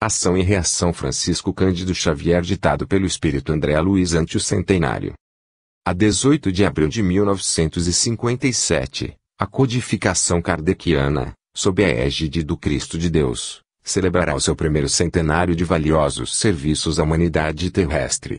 Ação e reação Francisco Cândido Xavier ditado pelo Espírito André Luiz ante o centenário. A 18 de abril de 1957, a codificação kardeciana, sob a égide do Cristo de Deus, celebrará o seu primeiro centenário de valiosos serviços à humanidade terrestre.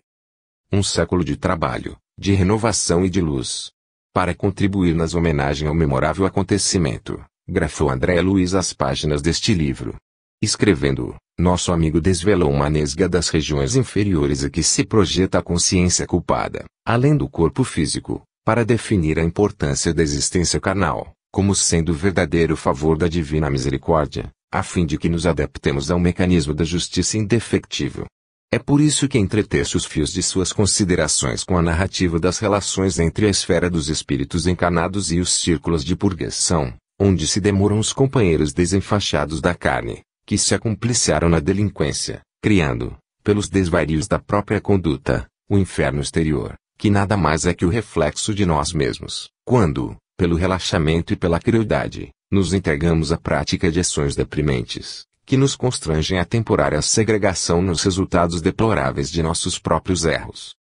Um século de trabalho, de renovação e de luz. Para contribuir nas homenagens ao memorável acontecimento, grafou André Luiz as páginas deste livro. Escrevendo, nosso amigo desvelou uma nesga das regiões inferiores a que se projeta a consciência culpada, além do corpo físico, para definir a importância da existência carnal, como sendo o verdadeiro favor da divina misericórdia, a fim de que nos adaptemos ao mecanismo da justiça indefectível. É por isso que entretece os fios de suas considerações com a narrativa das relações entre a esfera dos espíritos encarnados e os círculos de purgação, onde se demoram os companheiros desenfaixados da carne, que se acompliciaram na delinquência, criando, pelos desvarios da própria conduta, o inferno exterior, que nada mais é que o reflexo de nós mesmos, quando, pelo relaxamento e pela crueldade, nos entregamos à prática de ações deprimentes, que nos constrangem à temporária segregação nos resultados deploráveis de nossos próprios erros.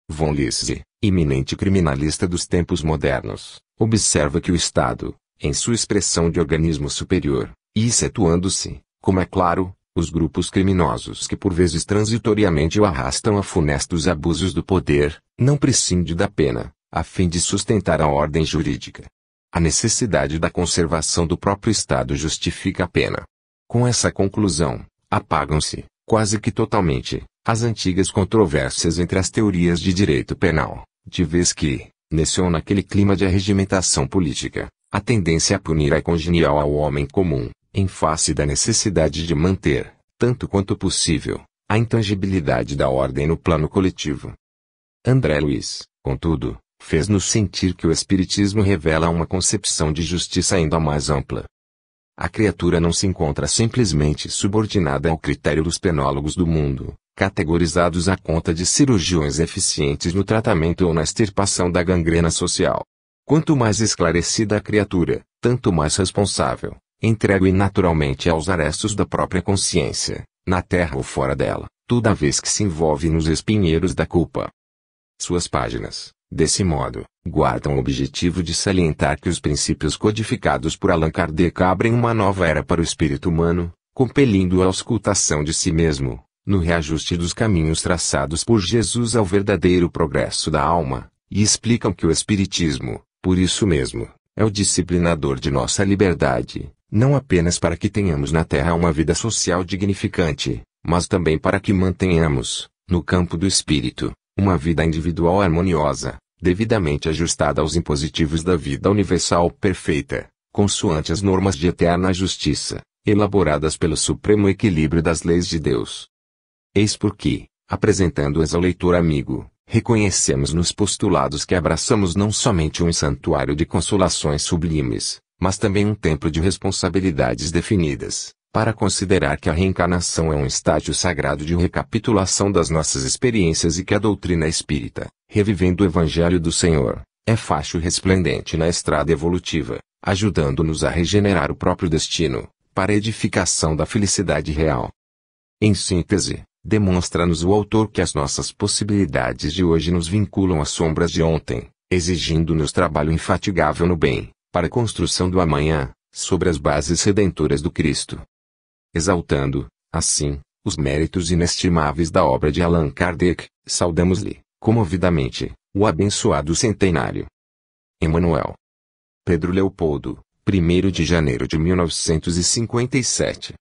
Von Lise, eminente criminalista dos tempos modernos, observa que o Estado, em sua expressão de organismo superior, e excetuando-se, como é claro, os grupos criminosos que por vezes transitoriamente o arrastam a funestos abusos do poder, não prescinde da pena, a fim de sustentar a ordem jurídica. A necessidade da conservação do próprio Estado justifica a pena. Com essa conclusão, apagam-se, quase que totalmente, as antigas controvérsias entre as teorias de direito penal, de vez que, nesse ou naquele clima de arregimentação política, a tendência a punir é congenial ao homem comum, em face da necessidade de manter, tanto quanto possível, a intangibilidade da ordem no plano coletivo. André Luiz, contudo, fez-nos sentir que o Espiritismo revela uma concepção de justiça ainda mais ampla. A criatura não se encontra simplesmente subordinada ao critério dos penólogos do mundo, categorizados à conta de cirurgiões eficientes no tratamento ou na extirpação da gangrena social. Quanto mais esclarecida a criatura, tanto mais responsável, entregue naturalmente aos arestos da própria consciência, na terra ou fora dela, toda vez que se envolve nos espinheiros da culpa. Suas páginas, desse modo, guardam o objetivo de salientar que os princípios codificados por Allan Kardec abrem uma nova era para o espírito humano, compelindo-o à auscultação de si mesmo, no reajuste dos caminhos traçados por Jesus ao verdadeiro progresso da alma, e explicam que o Espiritismo, por isso mesmo, é o disciplinador de nossa liberdade, não apenas para que tenhamos na Terra uma vida social dignificante, mas também para que mantenhamos, no campo do espírito, uma vida individual harmoniosa, devidamente ajustada aos impositivos da vida universal perfeita, consoante as normas de eterna justiça, elaboradas pelo supremo equilíbrio das leis de Deus. Eis porque, apresentando-as ao leitor amigo, reconhecemos nos postulados que abraçamos não somente um santuário de consolações sublimes, mas também um templo de responsabilidades definidas, para considerar que a reencarnação é um estágio sagrado de recapitulação das nossas experiências e que a doutrina espírita, revivendo o Evangelho do Senhor, é facho resplendente na estrada evolutiva, ajudando-nos a regenerar o próprio destino, para a edificação da felicidade real. Em síntese, demonstra-nos o autor que as nossas possibilidades de hoje nos vinculam às sombras de ontem, exigindo-nos trabalho infatigável no bem, para a construção do amanhã, sobre as bases redentoras do Cristo. Exaltando, assim, os méritos inestimáveis da obra de Allan Kardec, saudamos-lhe, comovidamente, o abençoado centenário. Emmanuel. Pedro Leopoldo, 1º de janeiro de 1957.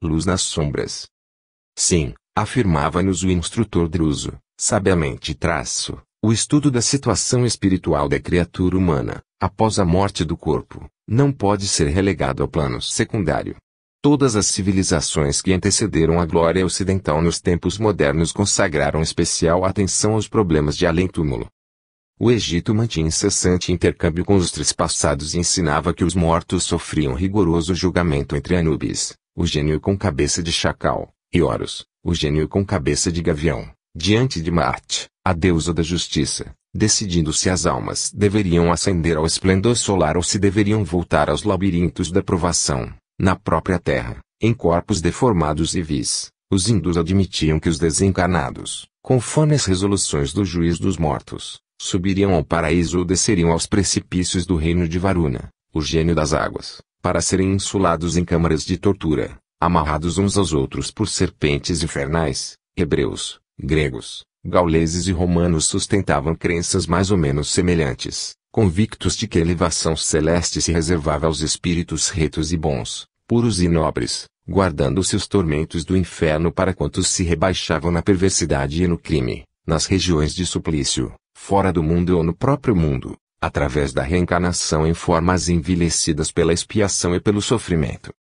Luz nas sombras. Sim, afirmava-nos o instrutor Druso, sabiamente o estudo da situação espiritual da criatura humana, após a morte do corpo, não pode ser relegado ao plano secundário. Todas as civilizações que antecederam a glória ocidental nos tempos modernos consagraram especial atenção aos problemas de além-túmulo. O Egito mantinha incessante intercâmbio com os trespassados e ensinava que os mortos sofriam rigoroso julgamento entre Anubis, o gênio com cabeça de chacal, e Horus, o gênio com cabeça de gavião, diante de Marte, a deusa da justiça, decidindo se as almas deveriam ascender ao esplendor solar ou se deveriam voltar aos labirintos da provação, na própria terra. Em corpos deformados e vis, os hindus admitiam que os desencarnados, conforme as resoluções do juiz dos mortos, subiriam ao paraíso ou desceriam aos precipícios do reino de Varuna, o gênio das águas, para serem insulados em câmaras de tortura, amarrados uns aos outros por serpentes infernais. Hebreus, gregos, gauleses e romanos sustentavam crenças mais ou menos semelhantes, convictos de que a elevação celeste se reservava aos espíritos retos e bons, puros e nobres, guardando-se os tormentos do inferno para quantos se rebaixavam na perversidade e no crime, nas regiões de suplício, fora do mundo ou no próprio mundo, através da reencarnação em formas envelhecidas pela expiação e pelo sofrimento.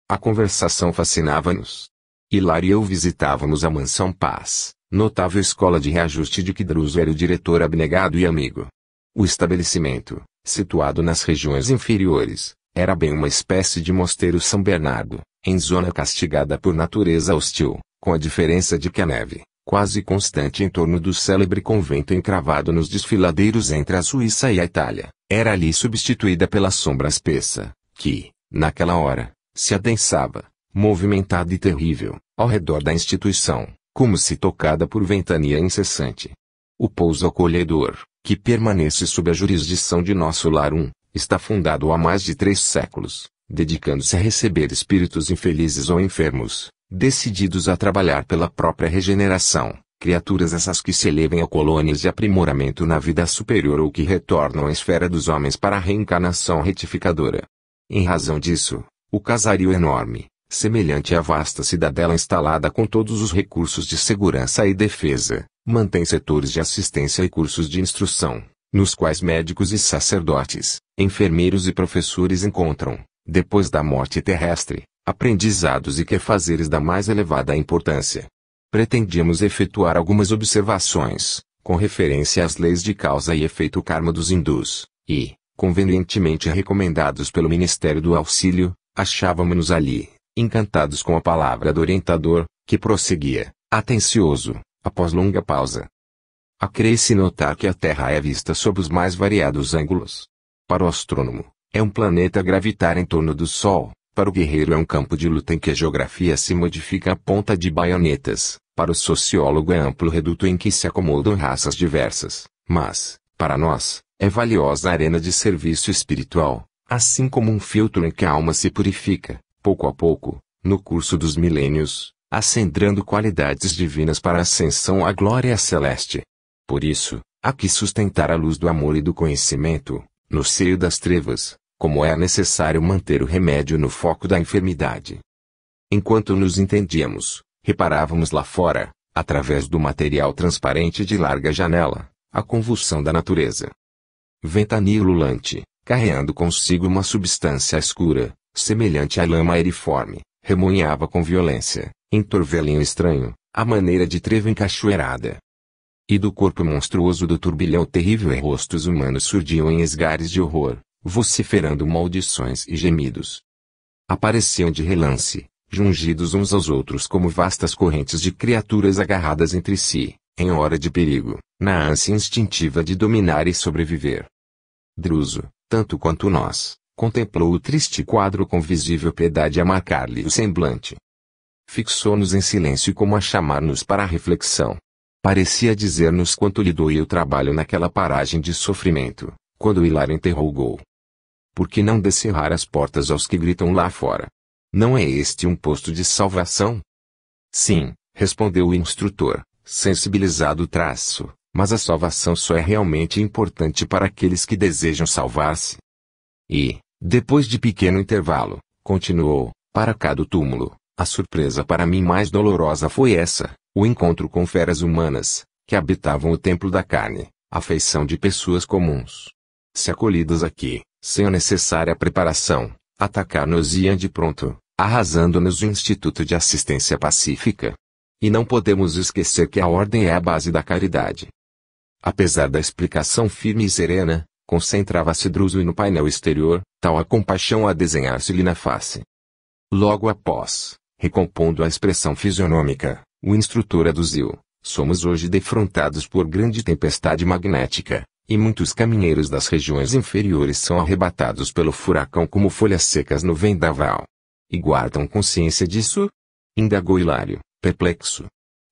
A conversação fascinava-nos. Hilário e eu visitávamos a Mansão Paz, notável escola de reajuste de que Druso era o diretor abnegado e amigo. O estabelecimento, situado nas regiões inferiores, era bem uma espécie de mosteiro São Bernardo, em zona castigada por natureza hostil, com a diferença de que a neve, quase constante em torno do célebre convento encravado nos desfiladeiros entre a Suíça e a Itália, era ali substituída pela sombra espessa, que, naquela hora, se adensava, movimentada e terrível, ao redor da instituição, como se tocada por ventania incessante. O pouso acolhedor, que permanece sob a jurisdição de nosso lar está fundado há mais de 3 séculos, dedicando-se a receber espíritos infelizes ou enfermos, decididos a trabalhar pela própria regeneração, criaturas essas que se elevem a colônias de aprimoramento na vida superior ou que retornam à esfera dos homens para a reencarnação retificadora. Em razão disso, o casario enorme, semelhante à vasta cidadela instalada com todos os recursos de segurança e defesa, mantém setores de assistência e cursos de instrução, nos quais médicos e sacerdotes, enfermeiros e professores encontram, depois da morte terrestre, aprendizados e quefazeres da mais elevada importância. Pretendíamos efetuar algumas observações, com referência às leis de causa e efeito karma dos hindus, e, convenientemente recomendados pelo Ministério do Auxílio, achávamos-nos ali, encantados com a palavra do orientador, que prosseguia, atencioso, após longa pausa. Acresce notar que a Terra é vista sob os mais variados ângulos. Para o astrônomo, é um planeta gravitar em torno do Sol, para o guerreiro é um campo de luta em que a geografia se modifica a ponta de baionetas, para o sociólogo é amplo reduto em que se acomodam raças diversas, mas, para nós, é valiosa arena de serviço espiritual, assim como um filtro em que a alma se purifica, pouco a pouco, no curso dos milênios, acendrando qualidades divinas para a ascensão à glória celeste. Por isso, há que sustentar a luz do amor e do conhecimento, no seio das trevas, como é necessário manter o remédio no foco da enfermidade. Enquanto nos entendíamos, reparávamos lá fora, através do material transparente de larga janela, a convulsão da natureza. Ventania ululante, carreando consigo uma substância escura, semelhante à lama aeriforme, remoinhava com violência, em torvelinho estranho, à maneira de trevo encachoeirada. E do corpo monstruoso do turbilhão terrível rostos humanos surgiam em esgares de horror, vociferando maldições e gemidos. Apareciam de relance, jungidos uns aos outros como vastas correntes de criaturas agarradas entre si, em hora de perigo, na ânsia instintiva de dominar e sobreviver. Druso, tanto quanto nós, contemplou o triste quadro com visível piedade a marcar-lhe o semblante. Fixou-nos em silêncio como a chamar-nos para a reflexão. Parecia dizer-nos quanto lhe doía o trabalho naquela paragem de sofrimento, quando Hilário interrogou: por que não descerrar as portas aos que gritam lá fora? Não é este um posto de salvação? Sim, respondeu o instrutor, sensibilizado o traço, mas a salvação só é realmente importante para aqueles que desejam salvar-se. E, depois de pequeno intervalo, continuou, para cá do túmulo, a surpresa para mim mais dolorosa foi essa, o encontro com feras humanas, que habitavam o templo da carne, a feição de pessoas comuns. Se acolhidas aqui, sem a necessária preparação, atacar-nos-iam de pronto, arrasando-nos o Instituto de Assistência Pacífica. E não podemos esquecer que a ordem é a base da caridade. Apesar da explicação firme e serena, concentrava-se Druso no painel exterior, tal a compaixão a desenhar-se-lhe na face. Logo após, recompondo a expressão fisionômica, o instrutor aduziu: somos hoje defrontados por grande tempestade magnética, e muitos caminheiros das regiões inferiores são arrebatados pelo furacão como folhas secas no vendaval. e guardam consciência disso? Indagou Hilário, perplexo.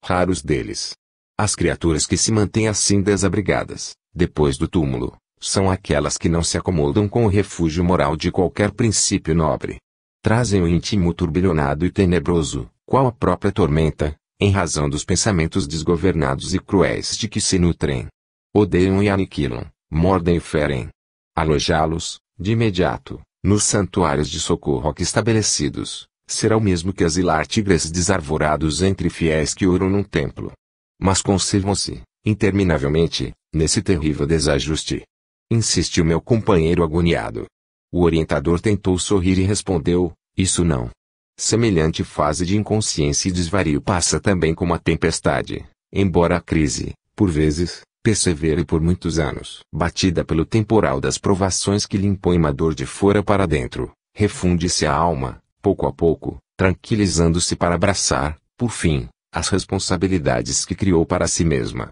Raros deles. As criaturas que se mantêm assim desabrigadas, depois do túmulo, são aquelas que não se acomodam com o refúgio moral de qualquer princípio nobre. Trazem o íntimo turbilhonado e tenebroso, qual a própria tormenta, em razão dos pensamentos desgovernados e cruéis de que se nutrem. Odeiam e aniquilam, mordem e ferem. Alojá-los, de imediato, nos santuários de socorro aqui estabelecidos, será o mesmo que asilar tigres desarvorados entre fiéis que oram num templo. Mas conservam-se, interminavelmente, nesse terrível desajuste. Insistiu meu companheiro agoniado. O orientador tentou sorrir e respondeu, isso não. Semelhante fase de inconsciência e desvario passa também como a tempestade, embora a crise, por vezes, persevere por muitos anos. Batida pelo temporal das provações que lhe impõe uma dor de fora para dentro, refunde-se a alma, pouco a pouco, tranquilizando-se para abraçar, por fim, as responsabilidades que criou para si mesma.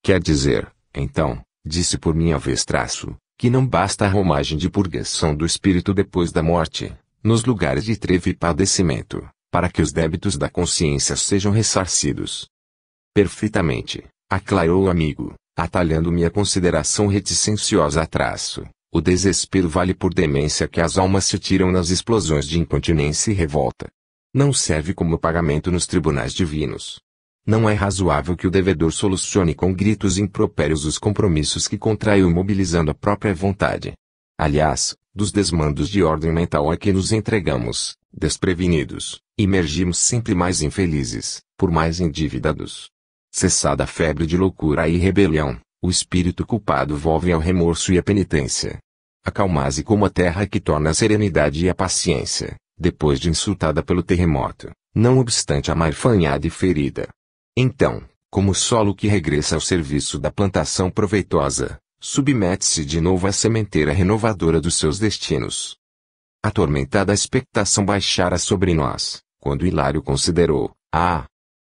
Quer dizer, então, disse por minha vez Traço, que não basta a romagem de purgação do espírito depois da morte, nos lugares de treva e padecimento, para que os débitos da consciência sejam ressarcidos. Perfeitamente, aclarou o amigo, atalhando minha consideração reticenciosa a Traço. O desespero vale por demência que as almas se tiram nas explosões de incontinência e revolta. Não serve como pagamento nos tribunais divinos. Não é razoável que o devedor solucione com gritos impropérios os compromissos que contraiu mobilizando a própria vontade. Aliás, dos desmandos de ordem mental a que nos entregamos, desprevenidos, emergimos sempre mais infelizes, por mais endividados. Cessada a febre de loucura e rebelião, o espírito culpado volve ao remorso e à penitência. Acalmase como a terra que torna a serenidade e a paciência, depois de insultada pelo terremoto, não obstante a mar fanhada e ferida. Então, como o solo que regressa ao serviço da plantação proveitosa, submete-se de novo à sementeira renovadora dos seus destinos. Atormentada expectação baixara sobre nós, quando Hilário considerou,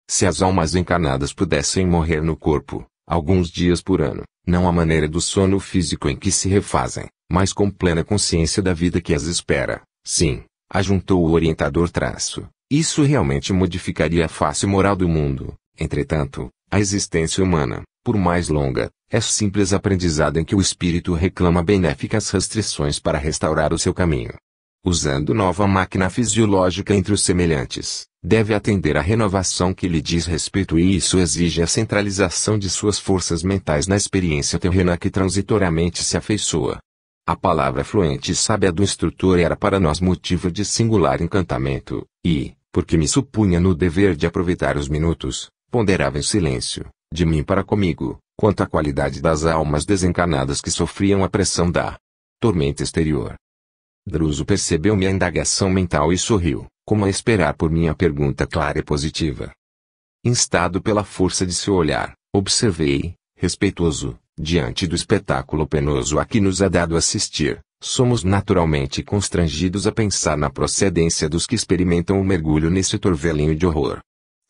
se as almas encarnadas pudessem morrer no corpo, alguns dias por ano, não à maneira do sono físico em que se refazem, mas com plena consciência da vida que as espera, sim, ajuntou o orientador Traço, isso realmente modificaria a face moral do mundo. Entretanto, a existência humana, por mais longa, é simples aprendizado em que o espírito reclama benéficas restrições para restaurar o seu caminho. Usando nova máquina fisiológica entre os semelhantes, deve atender à renovação que lhe diz respeito e isso exige a centralização de suas forças mentais na experiência terrena que transitoriamente se afeiçoa. A palavra fluente e sábia do instrutor era para nós motivo de singular encantamento, e, porque me supunha no dever de aproveitar os minutos, ponderava em silêncio, de mim para comigo, quanto à qualidade das almas desencarnadas que sofriam a pressão da tormenta exterior. Druso percebeu minha indagação mental e sorriu, como a esperar por minha pergunta clara e positiva. Instado pela força de seu olhar, observei, respeitoso, diante do espetáculo penoso a que nos é dado assistir, somos naturalmente constrangidos a pensar na procedência dos que experimentam o mergulho nesse torvelinho de horror.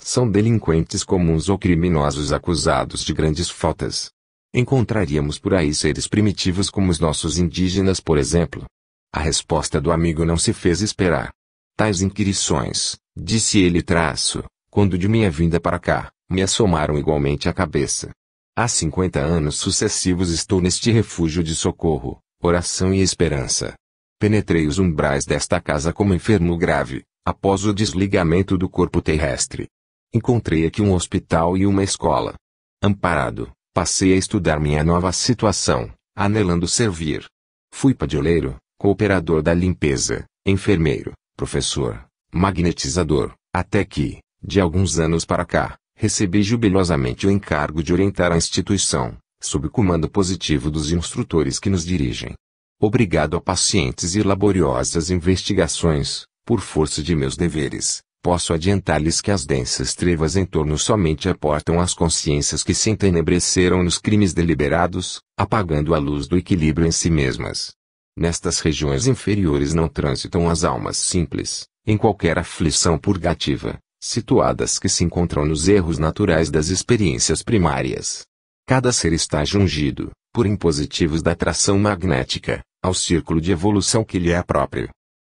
São delinquentes comuns ou criminosos acusados de grandes faltas. Encontraríamos por aí seres primitivos como os nossos indígenas, por exemplo. A resposta do amigo não se fez esperar. Tais inquirições, disse ele Traço, quando de minha vinda para cá, me assomaram igualmente à cabeça. Há 50 anos sucessivos estou neste refúgio de socorro, oração e esperança. Penetrei os umbrais desta casa como enfermo grave, após o desligamento do corpo terrestre. Encontrei aqui um hospital e uma escola. Amparado, passei a estudar minha nova situação, anelando servir. Fui padioleiro, cooperador da limpeza, enfermeiro, professor, magnetizador, até que, de alguns anos para cá, recebi jubilosamente o encargo de orientar a instituição, sob o comando positivo dos instrutores que nos dirigem. Obrigado a pacientes e laboriosas investigações, por força de meus deveres, posso adiantar-lhes que as densas trevas em torno somente aportam as consciências que se entenebreceram nos crimes deliberados, apagando a luz do equilíbrio em si mesmas. Nestas regiões inferiores não transitam as almas simples, em qualquer aflição purgativa, situadas que se encontram nos erros naturais das experiências primárias. Cada ser está jungido, por impositivos da atração magnética, ao círculo de evolução que lhe é próprio.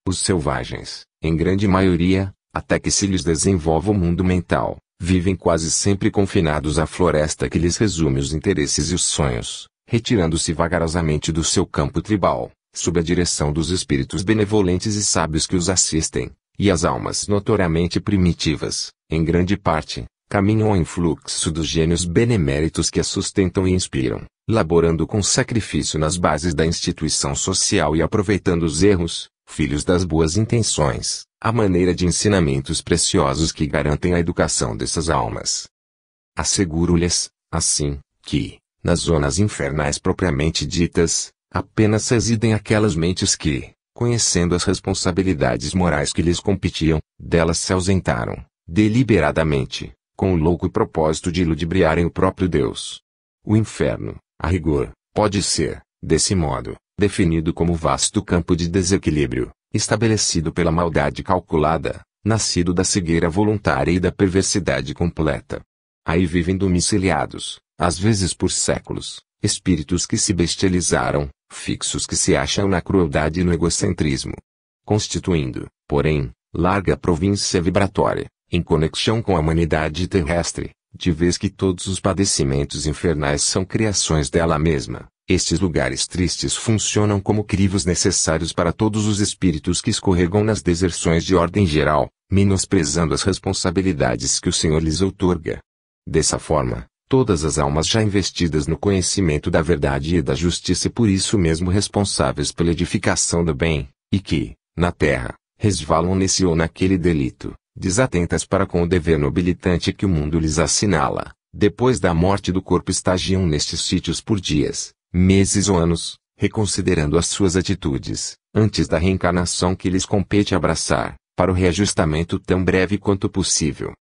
Os selvagens, em grande maioria, até que se lhes desenvolva o mundo mental, vivem quase sempre confinados à floresta que lhes resume os interesses e os sonhos, retirando-se vagarosamente do seu campo tribal, sob a direção dos espíritos benevolentes e sábios que os assistem, e as almas notoriamente primitivas, em grande parte, caminham ao influxo dos gênios beneméritos que as sustentam e inspiram, laborando com sacrifício nas bases da instituição social e aproveitando os erros, filhos das boas intenções, à maneira de ensinamentos preciosos que garantem a educação dessas almas. Asseguro-lhes, assim, que, nas zonas infernais propriamente ditas, apenas residem aquelas mentes que, conhecendo as responsabilidades morais que lhes competiam, delas se ausentaram, deliberadamente, com o louco propósito de ludibriarem o próprio Deus. O inferno, a rigor, pode ser, desse modo, definido como vasto campo de desequilíbrio, estabelecido pela maldade calculada, nascido da cegueira voluntária e da perversidade completa. Aí vivem domiciliados, às vezes por séculos, espíritos que se bestializaram, fixos que se acham na crueldade e no egocentrismo. Constituindo, porém, larga província vibratória, em conexão com a humanidade terrestre, de vez que todos os padecimentos infernais são criações dela mesma, estes lugares tristes funcionam como crivos necessários para todos os espíritos que escorregam nas deserções de ordem geral, menosprezando as responsabilidades que o Senhor lhes outorga. Dessa forma, todas as almas já investidas no conhecimento da verdade e da justiça e por isso mesmo responsáveis pela edificação do bem, e que, na terra, resvalam nesse ou naquele delito, desatentas para com o dever nobilitante que o mundo lhes assinala, depois da morte do corpo estagiam nestes sítios por dias, meses ou anos, reconsiderando as suas atitudes, antes da reencarnação que lhes compete abraçar, para o reajustamento tão breve quanto possível.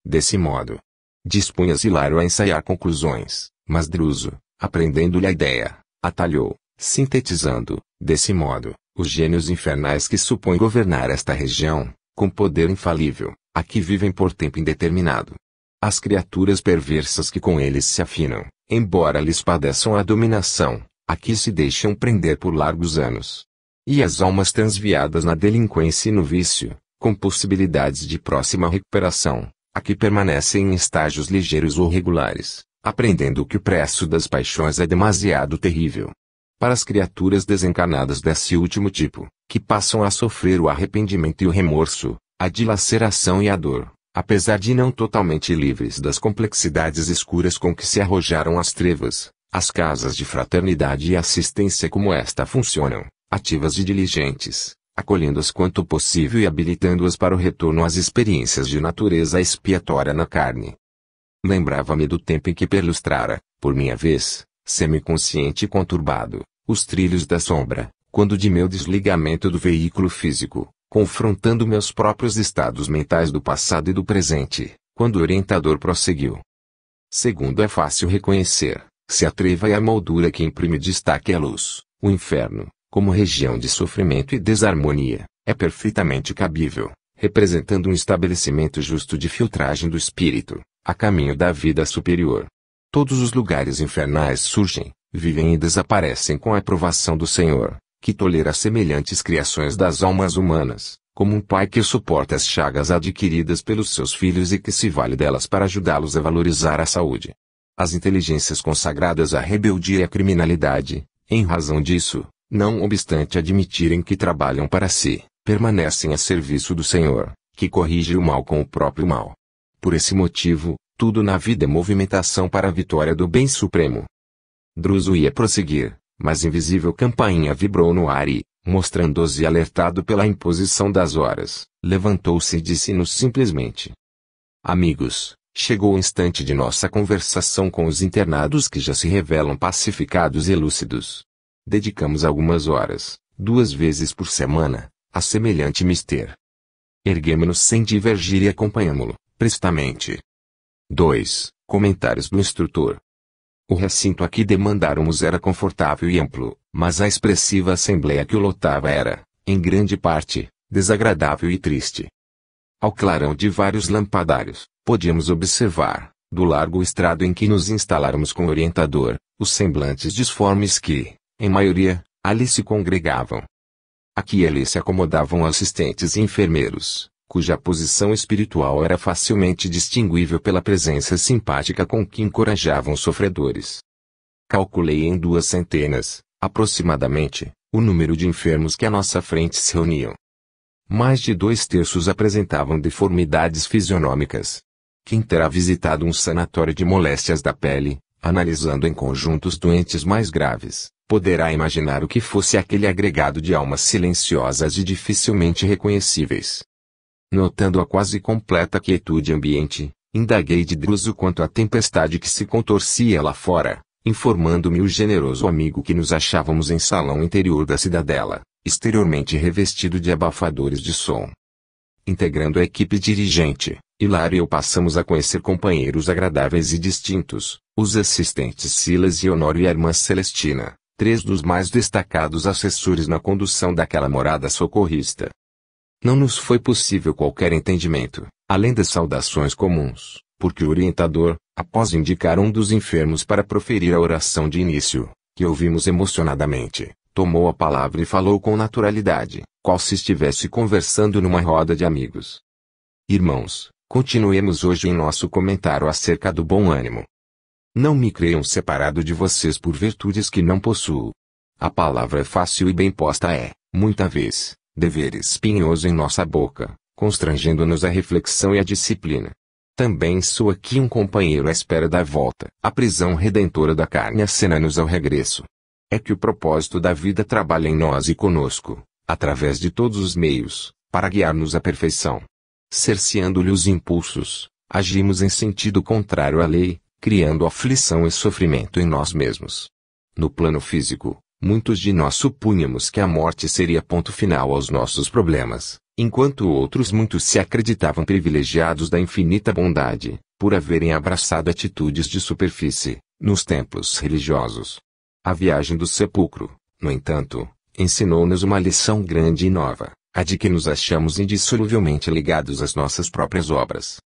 Desse modo, dispunha-se Hilaro a ensaiar conclusões, mas Druso, aprendendo-lhe a ideia, atalhou, sintetizando, desse modo, os gênios infernais que supõem governar esta região, com poder infalível, aqui vivem por tempo indeterminado. As criaturas perversas que com eles se afinam, embora lhes padeçam a dominação, aqui se deixam prender por largos anos. E as almas transviadas na delinquência e no vício, com possibilidades de próxima recuperação, aqui permanecem em estágios ligeiros ou regulares, aprendendo que o preço das paixões é demasiado terrível. Para as criaturas desencarnadas desse último tipo, que passam a sofrer o arrependimento e o remorso, a dilaceração e a dor, apesar de não totalmente livres das complexidades escuras com que se arrojaram às trevas, as casas de fraternidade e assistência como esta funcionam, ativas e diligentes, acolhendo-as quanto possível e habilitando-as para o retorno às experiências de natureza expiatória na carne. Lembrava-me do tempo em que perlustrara, por minha vez, semiconsciente e conturbado, os trilhos da sombra, quando de meu desligamento do veículo físico, confrontando meus próprios estados mentais do passado e do presente, quando o orientador prosseguiu. Segundo é fácil reconhecer, se a treva e a moldura que imprime destaque à luz, o inferno, como região de sofrimento e desarmonia, é perfeitamente cabível, representando um estabelecimento justo de filtragem do espírito, a caminho da vida superior. Todos os lugares infernais surgem, vivem e desaparecem com a aprovação do Senhor, que tolera semelhantes criações das almas humanas, como um pai que suporta as chagas adquiridas pelos seus filhos e que se vale delas para ajudá-los a valorizar a saúde. As inteligências consagradas à rebeldia e à criminalidade, em razão disso, não obstante admitirem que trabalham para si, permanecem a serviço do Senhor, que corrige o mal com o próprio mal. Por esse motivo, tudo na vida é movimentação para a vitória do bem supremo. Druso ia prosseguir, mas invisível campainha vibrou no ar e, mostrando-se alertado pela imposição das horas, levantou-se e disse-nos simplesmente: Amigos, chegou o instante de nossa conversação com os internados que já se revelam pacificados e lúcidos. Dedicamos algumas horas, 2 vezes por semana, a semelhante mister. Erguemo-nos sem divergir e acompanhamo-lo, prestamente. 2. Comentários do instrutor. O recinto a que demandáramos era confortável e amplo, mas a expressiva assembleia que o lotava era, em grande parte, desagradável e triste. Ao clarão de vários lampadários, podíamos observar, do largo estrado em que nos instaláramos com o orientador, os semblantes disformes que, em maioria, ali se congregavam. Aqui e ali se acomodavam assistentes e enfermeiros, cuja posição espiritual era facilmente distinguível pela presença simpática com que encorajavam os sofredores. Calculei em 200, aproximadamente, o número de enfermos que à nossa frente se reuniam. Mais de 2/3 apresentavam deformidades fisionômicas. Quem terá visitado um sanatório de moléstias da pele, analisando em conjunto os doentes mais graves, poderá imaginar o que fosse aquele agregado de almas silenciosas e dificilmente reconhecíveis. Notando a quase completa quietude ambiente, indaguei de Druso quanto à tempestade que se contorcia lá fora, informando-me o generoso amigo que nos achávamos em salão interior da cidadela, exteriormente revestido de abafadores de som. Integrando a equipe dirigente, Hilário e eu passamos a conhecer companheiros agradáveis e distintos, os assistentes Silas e Honório e a irmã Celestina, 3 dos mais destacados assessores na condução daquela morada socorrista. Não nos foi possível qualquer entendimento, além das saudações comuns, porque o orientador, após indicar um dos enfermos para proferir a oração de início, que ouvimos emocionadamente, tomou a palavra e falou com naturalidade, qual se estivesse conversando numa roda de amigos. Irmãos, continuemos hoje em nosso comentário acerca do bom ânimo. Não me creiam separado de vocês por virtudes que não possuo. A palavra fácil e bem posta é, muita vez, dever espinhoso em nossa boca, constrangendo-nos à reflexão e à disciplina. Também sou aqui um companheiro à espera da volta. A prisão redentora da carne acena-nos ao regresso. É que o propósito da vida trabalha em nós e conosco, através de todos os meios, para guiar-nos à perfeição. Cerceando-lhe os impulsos, agimos em sentido contrário à lei, criando aflição e sofrimento em nós mesmos. No plano físico, muitos de nós supunhamos que a morte seria ponto final aos nossos problemas, enquanto outros muitos se acreditavam privilegiados da infinita bondade, por haverem abraçado atitudes de superfície, nos templos religiosos. A viagem do sepulcro, no entanto, ensinou-nos uma lição grande e nova, a de que nos achamos indissoluvelmente ligados às nossas próprias obras.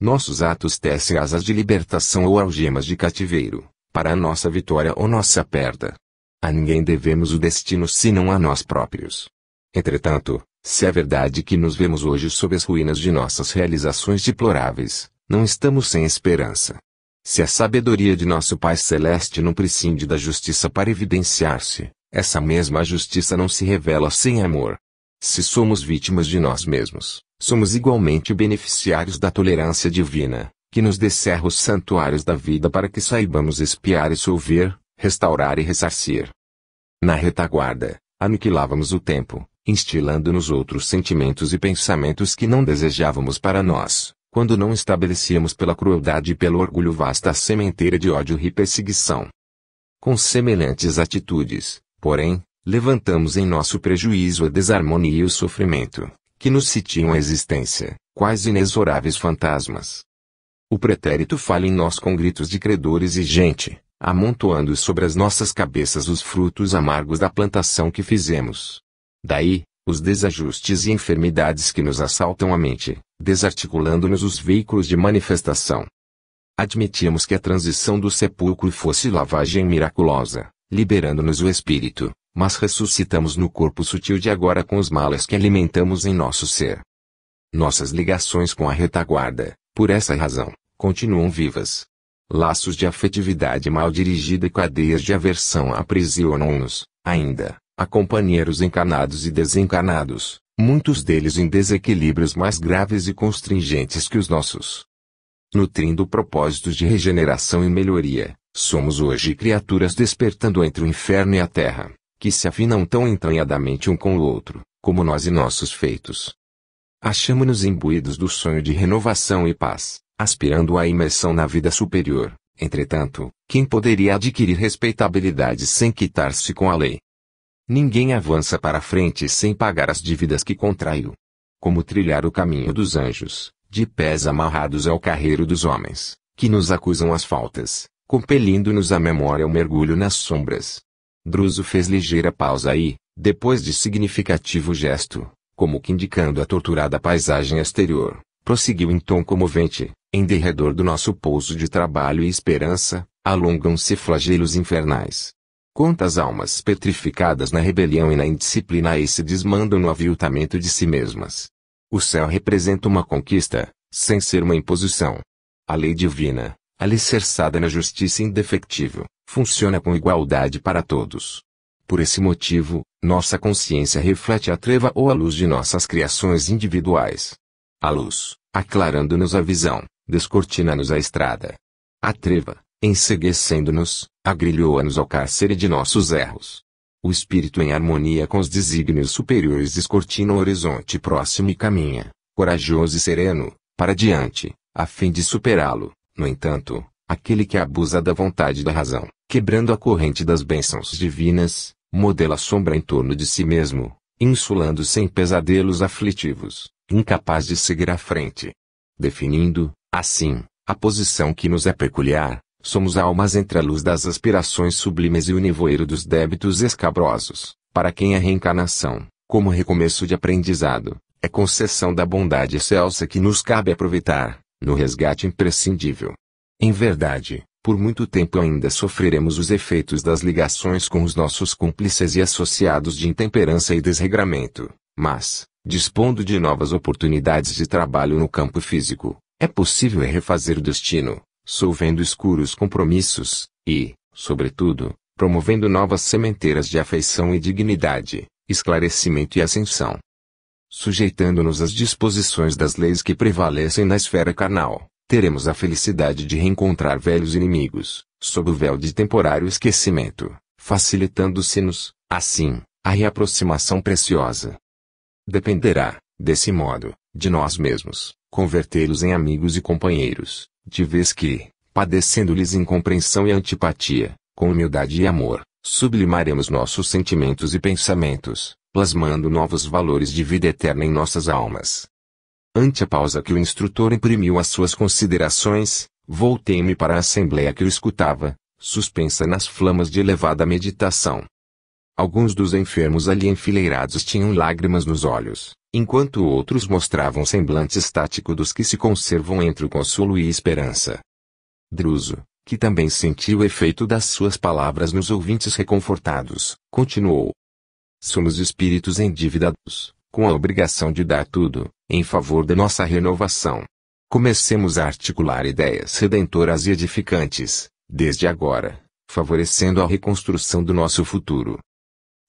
Nossos atos tecem asas de libertação ou algemas de cativeiro, para a nossa vitória ou nossa perda. A ninguém devemos o destino senão a nós próprios. Entretanto, se é verdade que nos vemos hoje sob as ruínas de nossas realizações deploráveis, não estamos sem esperança. Se a sabedoria de nosso Pai Celeste não prescinde da justiça para evidenciar-se, essa mesma justiça não se revela sem amor. Se somos vítimas de nós mesmos, somos igualmente beneficiários da tolerância divina, que nos descerra os santuários da vida para que saibamos espiar e solver, restaurar e ressarcir. Na retaguarda, aniquilávamos o tempo, instilando nos outros sentimentos e pensamentos que não desejávamos para nós, quando não estabelecíamos pela crueldade e pelo orgulho vasta sementeira de ódio e perseguição. Com semelhantes atitudes, porém, levantamos em nosso prejuízo a desarmonia e o sofrimento, que nos sitiam a existência, quais inexoráveis fantasmas. O pretérito fala em nós com gritos de credores e gente, amontoando sobre as nossas cabeças os frutos amargos da plantação que fizemos. Daí, os desajustes e enfermidades que nos assaltam a mente, desarticulando-nos os veículos de manifestação. Admitíamos que a transição do sepulcro fosse lavagem miraculosa, liberando-nos o espírito, mas ressuscitamos no corpo sutil de agora com os males que alimentamos em nosso ser. Nossas ligações com a retaguarda, por essa razão, continuam vivas. Laços de afetividade mal dirigida e cadeias de aversão aprisionam-nos, ainda, a companheiros encarnados e desencarnados, muitos deles em desequilíbrios mais graves e constringentes que os nossos. Nutrindo propósitos de regeneração e melhoria, somos hoje criaturas despertando entre o inferno e a terra, que se afinam tão entranhadamente um com o outro, como nós e nossos feitos. Achamo-nos imbuídos do sonho de renovação e paz, aspirando à imersão na vida superior. Entretanto, quem poderia adquirir respeitabilidade sem quitar-se com a lei? Ninguém avança para a frente sem pagar as dívidas que contraiu. Como trilhar o caminho dos anjos, de pés amarrados ao carreiro dos homens, que nos acusam as faltas, compelindo-nos à memória o mergulho nas sombras. Druso fez ligeira pausa e, depois de significativo gesto, como que indicando a torturada paisagem exterior, prosseguiu em tom comovente: em derredor do nosso pouso de trabalho e esperança, alongam-se flagelos infernais. Quantas almas petrificadas na rebelião e na indisciplina aí se desmandam no aviltamento de si mesmas. O céu representa uma conquista, sem ser uma imposição. A lei divina, alicerçada na justiça indefectível, funciona com igualdade para todos. Por esse motivo, nossa consciência reflete a treva ou a luz de nossas criações individuais. A luz, aclarando-nos a visão, descortina-nos a estrada. A treva, enceguecendo-nos, agrilhoa-nos ao cárcere de nossos erros. O espírito em harmonia com os desígnios superiores descortina o horizonte próximo e caminha, corajoso e sereno, para diante, a fim de superá-lo. No entanto, aquele que abusa da vontade e da razão, quebrando a corrente das bênçãos divinas, modela a sombra em torno de si mesmo, insulando-se em pesadelos aflitivos, incapaz de seguir à frente. Definindo, assim, a posição que nos é peculiar, somos almas entre a luz das aspirações sublimes e o nevoeiro dos débitos escabrosos, para quem a reencarnação, como recomeço de aprendizado, é concessão da bondade excelsa que nos cabe aproveitar, no resgate imprescindível. Em verdade, por muito tempo ainda sofreremos os efeitos das ligações com os nossos cúmplices e associados de intemperança e desregramento, mas, dispondo de novas oportunidades de trabalho no campo físico, é possível refazer o destino, solvendo escuros compromissos, e, sobretudo, promovendo novas sementeiras de afeição e dignidade, esclarecimento e ascensão. Sujeitando-nos às disposições das leis que prevalecem na esfera carnal, teremos a felicidade de reencontrar velhos inimigos, sob o véu de temporário esquecimento, facilitando-se-nos, assim, a reaproximação preciosa. Dependerá, desse modo, de nós mesmos, convertê-los em amigos e companheiros, de vez que, padecendo-lhes incompreensão e antipatia, com humildade e amor, sublimaremos nossos sentimentos e pensamentos, plasmando novos valores de vida eterna em nossas almas. Ante a pausa que o instrutor imprimiu às suas considerações, voltei-me para a assembleia que o escutava, suspensa nas flamas de elevada meditação. Alguns dos enfermos ali enfileirados tinham lágrimas nos olhos, enquanto outros mostravam semblante estático dos que se conservam entre o consolo e a esperança. Druso, que também sentiu o efeito das suas palavras nos ouvintes reconfortados, continuou. Somos espíritos endividados, com a obrigação de dar tudo, em favor da nossa renovação. Comecemos a articular ideias redentoras e edificantes, desde agora, favorecendo a reconstrução do nosso futuro.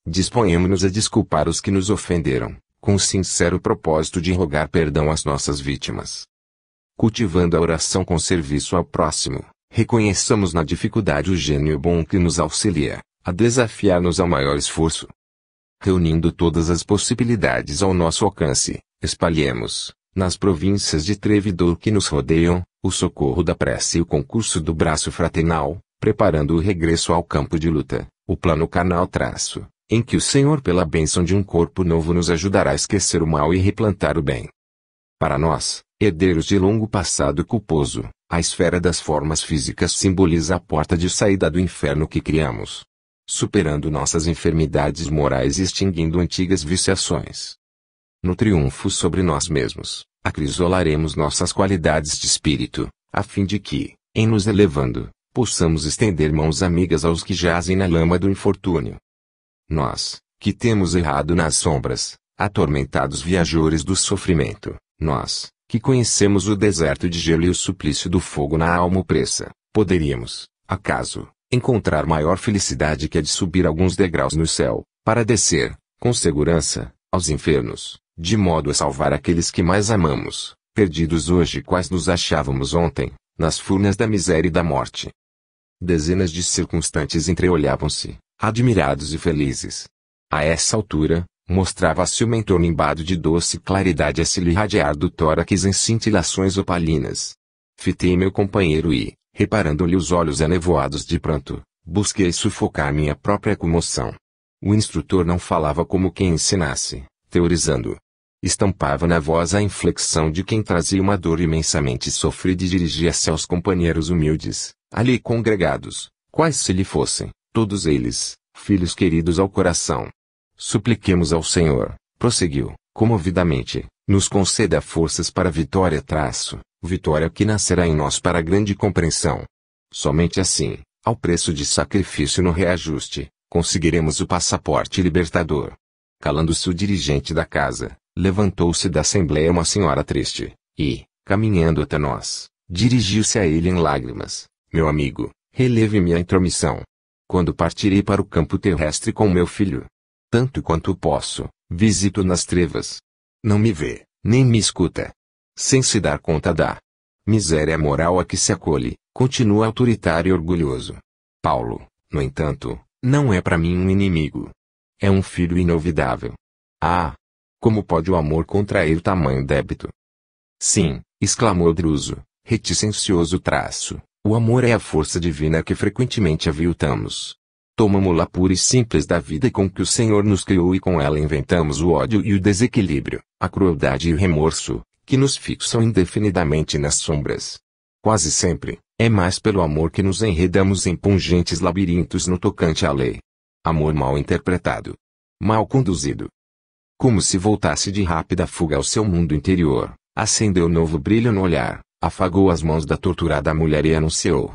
Disponhamo-nos a desculpar os que nos ofenderam, com o sincero propósito de rogar perdão às nossas vítimas. Cultivando a oração com serviço ao próximo, reconheçamos na dificuldade o gênio bom que nos auxilia, a desafiar-nos ao maior esforço. Reunindo todas as possibilidades ao nosso alcance, espalhemos, nas províncias de Trevidor que nos rodeiam, o socorro da prece e o concurso do braço fraternal, preparando o regresso ao campo de luta, o plano carnal traço, em que o Senhor pela bênção de um corpo novo nos ajudará a esquecer o mal e replantar o bem. Para nós, herdeiros de longo passado culposo, a esfera das formas físicas simboliza a porta de saída do inferno que criamos, superando nossas enfermidades morais e extinguindo antigas viciações. No triunfo sobre nós mesmos, acrisolaremos nossas qualidades de espírito, a fim de que, em nos elevando, possamos estender mãos amigas aos que jazem na lama do infortúnio. Nós, que temos errado nas sombras, atormentados viajores do sofrimento, nós, que conhecemos o deserto de gelo e o suplício do fogo na alma opressa, poderíamos, acaso, encontrar maior felicidade que a de subir alguns degraus no céu, para descer, com segurança, aos infernos, de modo a salvar aqueles que mais amamos, perdidos hoje quais nos achávamos ontem, nas furnas da miséria e da morte. Dezenas de circunstantes entreolhavam-se, admirados e felizes. A essa altura, mostrava-se o mentor nimbado de doce claridade a se lhe irradiar do tórax em cintilações opalinas. Fitei meu companheiro e, reparando-lhe os olhos anevoados de pranto, busquei sufocar minha própria comoção. O instrutor não falava como quem ensinasse, teorizando. Estampava na voz a inflexão de quem trazia uma dor imensamente sofrida e dirigia-se aos companheiros humildes, ali congregados, quais se lhe fossem, todos eles, filhos queridos ao coração. Supliquemos ao Senhor, prosseguiu, comovidamente, nos conceda forças para a vitória vitória que nascerá em nós para a grande compreensão. Somente assim, ao preço de sacrifício no reajuste, Conseguiremos o passaporte libertador. Calando-se o dirigente da casa, levantou-se da assembleia uma senhora triste, e, caminhando até nós, dirigiu-se a ele em lágrimas. Meu amigo, releve-me a intromissão. Quando partirei para o campo terrestre com meu filho? Tanto quanto posso, visito nas trevas. Não me vê, nem me escuta. Sem se dar conta da miséria moral a que se acolhe, continua autoritário e orgulhoso. Paulo, no entanto, não é para mim um inimigo. É um filho inolvidável. Ah! Como pode o amor contrair tamanho débito? Sim, exclamou Druso, reticencioso traço, o amor é a força divina que frequentemente aviltamos. Tomamo-la pura e simples da vida com que o Senhor nos criou e com ela inventamos o ódio e o desequilíbrio, a crueldade e o remorso, que nos fixam indefinidamente nas sombras. Quase sempre, é mais pelo amor que nos enredamos em pungentes labirintos no tocante à lei. Amor mal interpretado. Mal conduzido. Como se voltasse de rápida fuga ao seu mundo interior, acendeu novo brilho no olhar, afagou as mãos da torturada mulher e anunciou: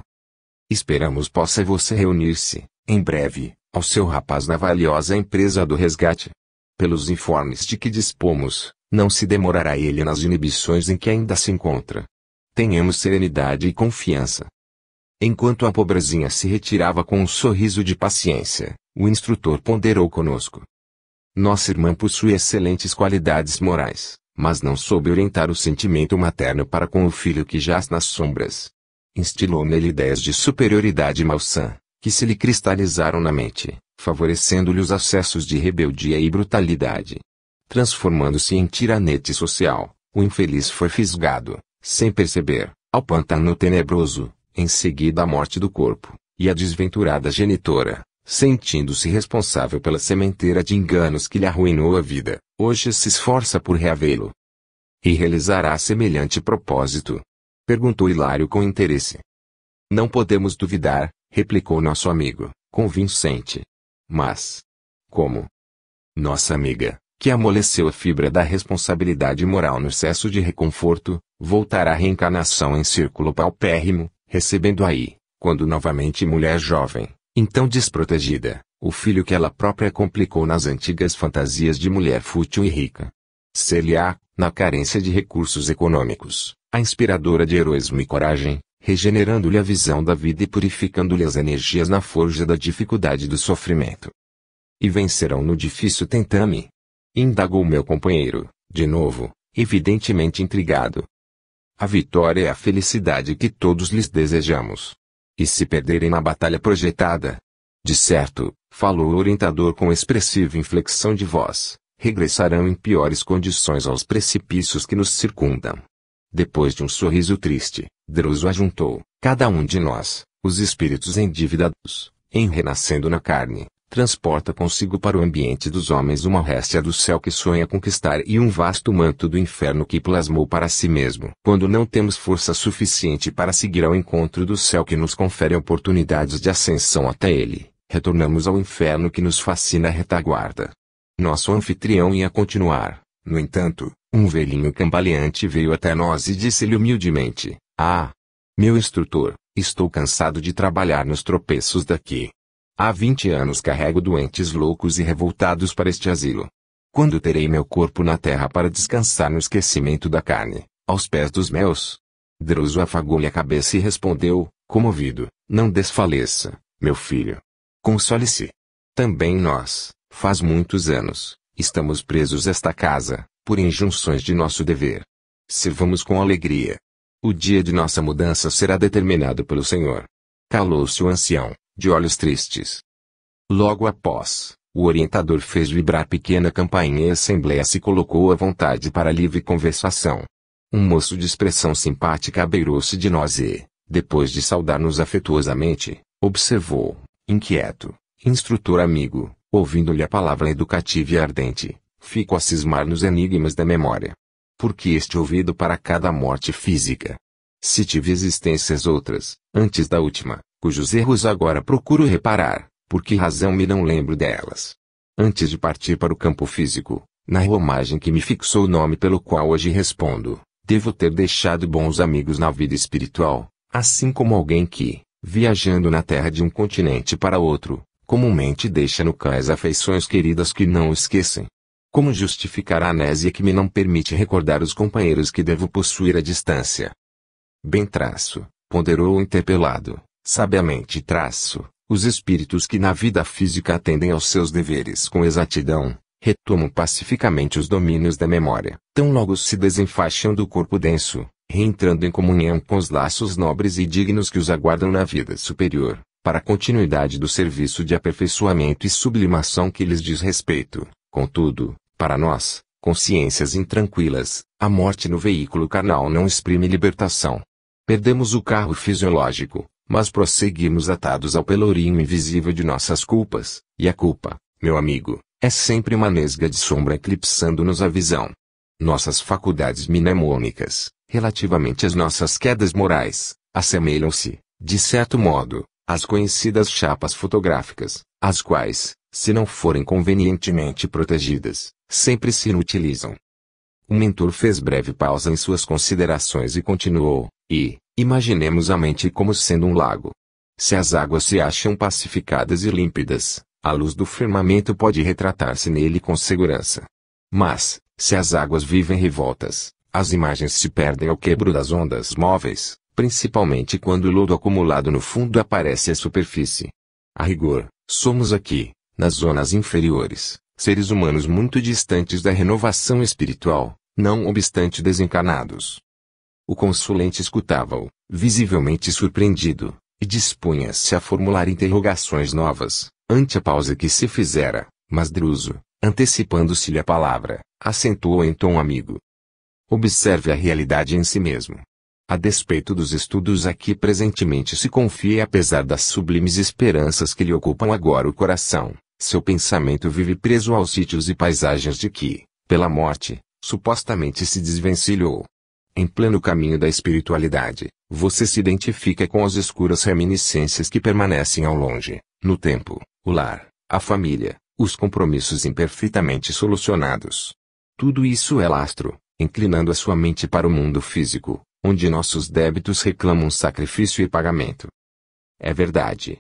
esperamos possa você reunir-se, em breve, ao seu rapaz na valiosa empresa do resgate. Pelos informes de que dispomos, não se demorará ele nas inibições em que ainda se encontra. Tenhamos serenidade e confiança. Enquanto a pobrezinha se retirava com um sorriso de paciência, o instrutor ponderou conosco. Nossa irmã possui excelentes qualidades morais, mas não soube orientar o sentimento materno para com o filho que jaz nas sombras. Instilou nele ideias de superioridade malsã, que se lhe cristalizaram na mente, favorecendo-lhe os acessos de rebeldia e brutalidade. Transformando-se em tiranete social, o infeliz foi fisgado, sem perceber, ao pântano tenebroso, em seguida à morte do corpo, e a desventurada genitora, sentindo-se responsável pela sementeira de enganos que lhe arruinou a vida, hoje se esforça por reavê-lo. E realizará semelhante propósito? Perguntou Hilário com interesse. Não podemos duvidar, replicou nosso amigo, convincente. Mas, como? Nossa amiga, que amoleceu a fibra da responsabilidade moral no excesso de reconforto, voltará à reencarnação em círculo paupérrimo, recebendo aí, quando novamente mulher jovem, então desprotegida, o filho que ela própria complicou nas antigas fantasias de mulher fútil e rica. Ser-lhe-á, na carência de recursos econômicos, a inspiradora de heroísmo e coragem, regenerando-lhe a visão da vida e purificando-lhe as energias na forja da dificuldade do sofrimento. E vencerão no difícil tentame? Indagou meu companheiro, de novo, evidentemente intrigado. A vitória é a felicidade que todos lhes desejamos. E se perderem na batalha projetada? De certo, falou o orientador com expressiva inflexão de voz, regressarão em piores condições aos precipícios que nos circundam. Depois de um sorriso triste, Druso ajuntou, cada um de nós, os espíritos endividados, em renascendo na carne, transporta consigo para o ambiente dos homens uma réstia do céu que sonha conquistar e um vasto manto do inferno que plasmou para si mesmo. Quando não temos força suficiente para seguir ao encontro do céu que nos confere oportunidades de ascensão até ele, retornamos ao inferno que nos fascina a retaguarda. Nosso anfitrião ia continuar, no entanto, um velhinho cambaleante veio até nós e disse-lhe humildemente: ah, meu instrutor, estou cansado de trabalhar nos tropeços daqui. Há 20 anos carrego doentes loucos e revoltados para este asilo. Quando terei meu corpo na terra para descansar no esquecimento da carne, aos pés dos meus? Druso afagou-lhe a cabeça e respondeu, comovido, não desfaleça, meu filho. Console-se. Também nós, faz muitos anos, estamos presos a esta casa, por injunções de nosso dever. Sirvamos com alegria. O dia de nossa mudança será determinado pelo Senhor. Calou-se o ancião, de olhos tristes. Logo após, o orientador fez vibrar pequena campainha e a assembleia se colocou à vontade para livre conversação. Um moço de expressão simpática abeirou-se de nós e, depois de saudar-nos afetuosamente, observou, inquieto: instrutor amigo, ouvindo-lhe a palavra educativa e ardente, fico a cismar nos enigmas da memória. Por que este ouvido para cada morte física? Se tive existências outras, antes da última, cujos erros agora procuro reparar, por que razão me não lembro delas? Antes de partir para o campo físico, na romagem que me fixou o nome pelo qual hoje respondo, devo ter deixado bons amigos na vida espiritual, assim como alguém que, viajando na terra de um continente para outro, comumente deixa no cais afeições queridas que não o esquecem. Como justificar a amnésia que me não permite recordar os companheiros que devo possuir à distância? Bem, ponderou o interpelado, sabiamente, os espíritos que na vida física atendem aos seus deveres com exatidão, retomam pacificamente os domínios da memória, tão logo se desenfaixam do corpo denso, reentrando em comunhão com os laços nobres e dignos que os aguardam na vida superior, para a continuidade do serviço de aperfeiçoamento e sublimação que lhes diz respeito. Contudo, para nós, consciências intranquilas, a morte no veículo carnal não exprime libertação. Perdemos o carro fisiológico, mas prosseguimos atados ao pelourinho invisível de nossas culpas, e a culpa, meu amigo, é sempre uma nesga de sombra eclipsando-nos a visão. Nossas faculdades mnemônicas, relativamente às nossas quedas morais, assemelham-se, de certo modo, às conhecidas chapas fotográficas, as quais, se não forem convenientemente protegidas, sempre se inutilizam. O mentor fez breve pausa em suas considerações e continuou, imaginemos a mente como sendo um lago. Se as águas se acham pacificadas e límpidas, a luz do firmamento pode retratar-se nele com segurança. Mas, se as águas vivem revoltas, as imagens se perdem ao quebro das ondas móveis, principalmente quando o lodo acumulado no fundo aparece à superfície. A rigor, somos aqui, nas zonas inferiores, seres humanos muito distantes da renovação espiritual, não obstante desencarnados. O consulente escutava-o, visivelmente surpreendido, e dispunha-se a formular interrogações novas, ante a pausa que se fizera, mas Druso, antecipando-se-lhe a palavra, acentuou em tom amigo. Observe a realidade em si mesmo. A despeito dos estudos a que presentemente se confia e apesar das sublimes esperanças que lhe ocupam agora o coração, seu pensamento vive preso aos sítios e paisagens de que, pela morte, supostamente se desvencilhou. Em pleno caminho da espiritualidade, você se identifica com as escuras reminiscências que permanecem ao longe, no tempo, o lar, a família, os compromissos imperfeitamente solucionados. Tudo isso é lastro, inclinando a sua mente para o mundo físico, onde nossos débitos reclamam sacrifício e pagamento. É verdade,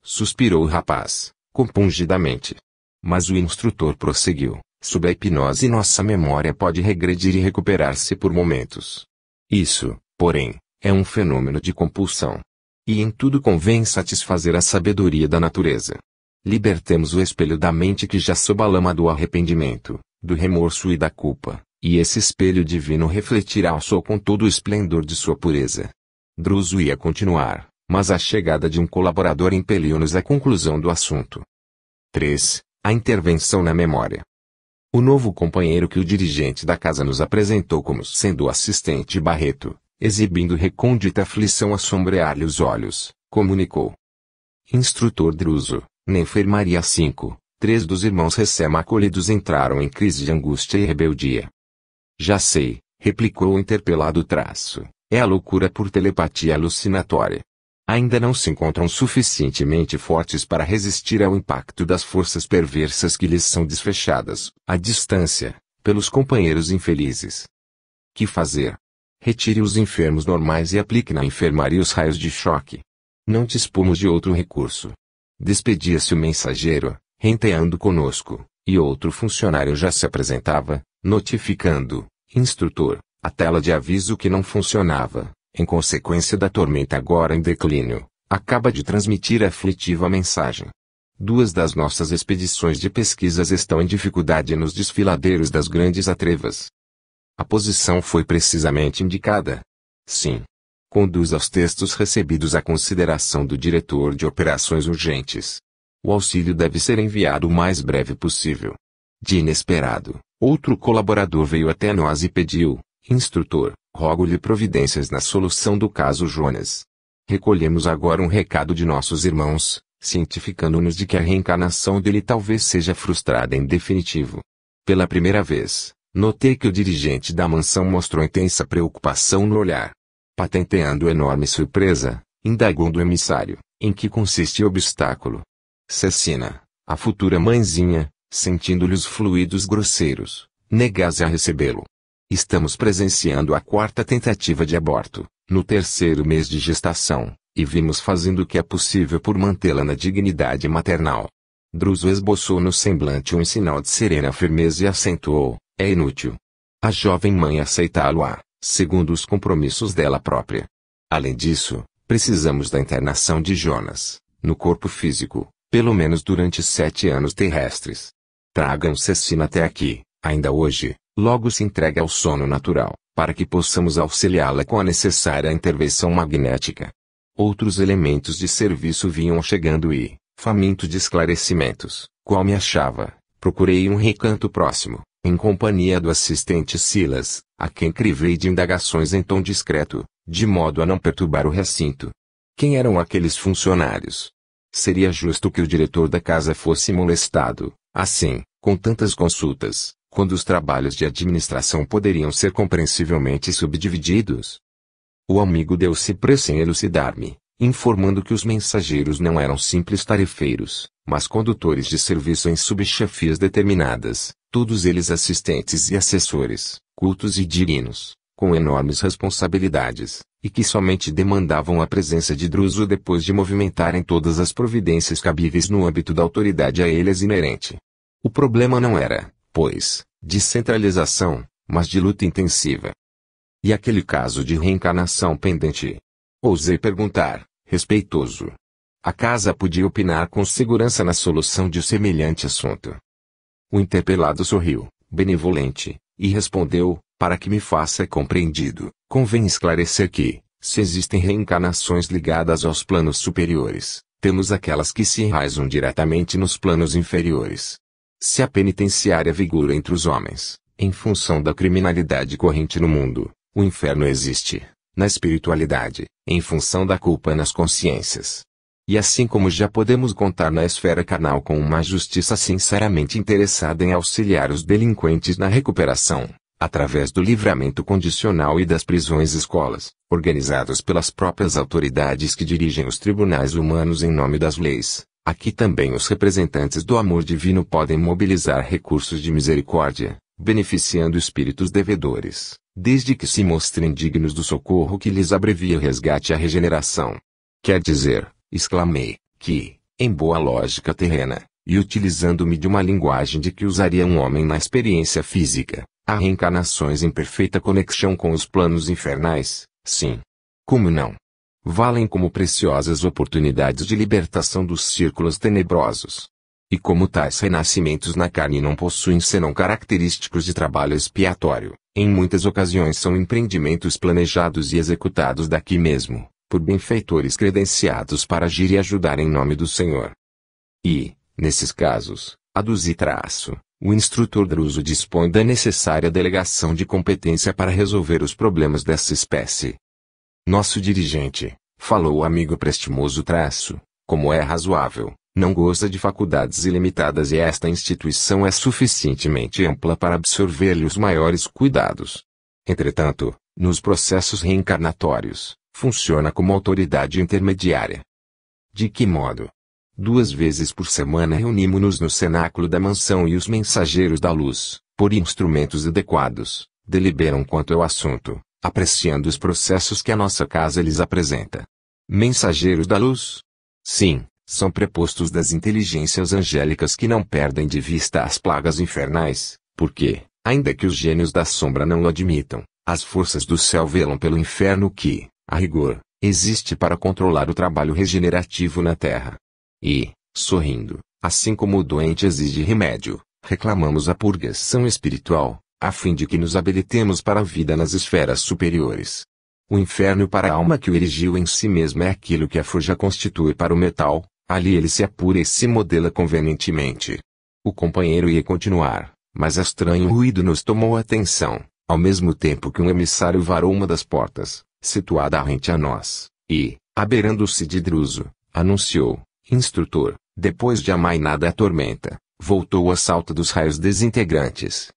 suspirou o rapaz, compungidamente. Mas o instrutor prosseguiu. Sob a hipnose nossa memória pode regredir e recuperar-se por momentos. Isso, porém, é um fenômeno de compulsão. E em tudo convém satisfazer a sabedoria da natureza. Libertemos o espelho da mente que já sob a lama do arrependimento, do remorso e da culpa, e esse espelho divino refletirá ao sol com todo o esplendor de sua pureza. Druso ia continuar, mas a chegada de um colaborador impeliu-nos à conclusão do assunto. 3. A intervenção na memória. O novo companheiro que o dirigente da casa nos apresentou como sendo o assistente Barreto, exibindo recôndita aflição a sombrear-lhe os olhos, comunicou. Instrutor Druso, na enfermaria 5, 3 dos irmãos recém-acolhidos entraram em crise de angústia e rebeldia. Já sei, replicou o interpelado é a loucura por telepatia alucinatória. Ainda não se encontram suficientemente fortes para resistir ao impacto das forças perversas que lhes são desfechadas, à distância, pelos companheiros infelizes. Que fazer? Retire os enfermos normais e aplique na enfermaria os raios de choque. Não dispomos de outro recurso. Despedia-se o mensageiro, renteando conosco, e outro funcionário já se apresentava, notificando, instrutor, a tela de aviso que não funcionava. Em consequência da tormenta agora em declínio, acaba de transmitir a aflitiva mensagem. 2 das nossas expedições de pesquisas estão em dificuldade nos desfiladeiros das grandes atrevas. A posição foi precisamente indicada. Sim. Conduz aos textos recebidos à consideração do diretor de operações urgentes. O auxílio deve ser enviado o mais breve possível. De inesperado, outro colaborador veio até nós e pediu, instrutor, rogo-lhe providências na solução do caso Jonas. Recolhemos agora um recado de nossos irmãos, cientificando-nos de que a reencarnação dele talvez seja frustrada em definitivo. Pela primeira vez, notei que o dirigente da mansão mostrou intensa preocupação no olhar. Patenteando enorme surpresa, indagou do emissário, em que consiste o obstáculo. Cecina, a futura mãezinha, sentindo-lhe os fluidos grosseiros, negase a recebê-lo. Estamos presenciando a 4ª tentativa de aborto, no 3º mês de gestação, e vimos fazendo o que é possível por mantê-la na dignidade maternal. Druso esboçou no semblante um sinal de serena firmeza e acentuou: é inútil. A jovem mãe aceitá-lo-á, segundo os compromissos dela própria. Além disso, precisamos da internação de Jonas, no corpo físico, pelo menos durante 7 anos terrestres. Tragam Cecina até aqui, ainda hoje, logo se entregue ao sono natural, para que possamos auxiliá-la com a necessária intervenção magnética. Outros elementos de serviço vinham chegando e, faminto de esclarecimentos, qual me achava, procurei um recanto próximo, em companhia do assistente Silas, a quem crivei de indagações em tom discreto, de modo a não perturbar o recinto. Quem eram aqueles funcionários? Seria justo que o diretor da casa fosse molestado, assim, com tantas consultas, quando os trabalhos de administração poderiam ser compreensivelmente subdivididos? O amigo deu-se pressa em elucidar-me, informando que os mensageiros não eram simples tarefeiros, mas condutores de serviço em subchefias determinadas, todos eles assistentes e assessores, cultos e dignos, com enormes responsabilidades, e que somente demandavam a presença de Druso depois de movimentarem todas as providências cabíveis no âmbito da autoridade a eles inerente. O problema não era, pois, de centralização, mas de luta intensiva. E aquele caso de reencarnação pendente? Ousei perguntar, respeitoso. A casa podia opinar com segurança na solução de semelhante assunto. O interpelado sorriu, benevolente, e respondeu: para que me faça compreendido, convém esclarecer que, se existem reencarnações ligadas aos planos superiores, temos aquelas que se enraizam diretamente nos planos inferiores. Se a penitenciária vigora entre os homens, em função da criminalidade corrente no mundo, o inferno existe, na espiritualidade, em função da culpa nas consciências. E assim como já podemos contar na esfera carnal com uma justiça sinceramente interessada em auxiliar os delinquentes na recuperação, através do livramento condicional e das prisões-escolas, organizadas pelas próprias autoridades que dirigem os tribunais humanos em nome das leis, aqui também os representantes do amor divino podem mobilizar recursos de misericórdia, beneficiando espíritos devedores, desde que se mostrem dignos do socorro que lhes abrevia o resgate e a regeneração. Quer dizer, exclamei, que, em boa lógica terrena, e utilizando-me de uma linguagem de que usaria um homem na experiência física, há reencarnações em perfeita conexão com os planos infernais, sim. Como não? Valem como preciosas oportunidades de libertação dos círculos tenebrosos. E como tais renascimentos na carne não possuem senão característicos de trabalho expiatório, em muitas ocasiões são empreendimentos planejados e executados daqui mesmo, por benfeitores credenciados para agir e ajudar em nome do Senhor. E, nesses casos, aduzi traço, o instrutor Druso dispõe da necessária delegação de competência para resolver os problemas dessa espécie. Nosso dirigente, falou o amigo prestimoso traço, como é razoável, não goza de faculdades ilimitadas e esta instituição é suficientemente ampla para absorver-lhe os maiores cuidados. Entretanto, nos processos reencarnatórios, funciona como autoridade intermediária. De que modo? 2 vezes por semana reunimos-nos no cenáculo da mansão e os mensageiros da luz, por instrumentos adequados, deliberam quanto ao assunto, apreciando os processos que a nossa casa lhes apresenta. Mensageiros da luz? Sim, são prepostos das inteligências angélicas que não perdem de vista as plagas infernais, porque, ainda que os gênios da sombra não o admitam, as forças do céu velam pelo inferno que, a rigor, existe para controlar o trabalho regenerativo na terra. E, sorrindo, assim como o doente exige remédio, reclamamos a purgação espiritual, a fim de que nos habilitemos para a vida nas esferas superiores. O inferno para a alma que o erigiu em si mesma é aquilo que a forja constitui para o metal, ali ele se apura e se modela convenientemente. O companheiro ia continuar, mas estranho ruído nos tomou a atenção, ao mesmo tempo que um emissário varou uma das portas, situada rente a nós, e, abeirando-se de Druso, anunciou: instrutor, depois de amainada a tormenta, voltou o assalto dos raios desintegrantes.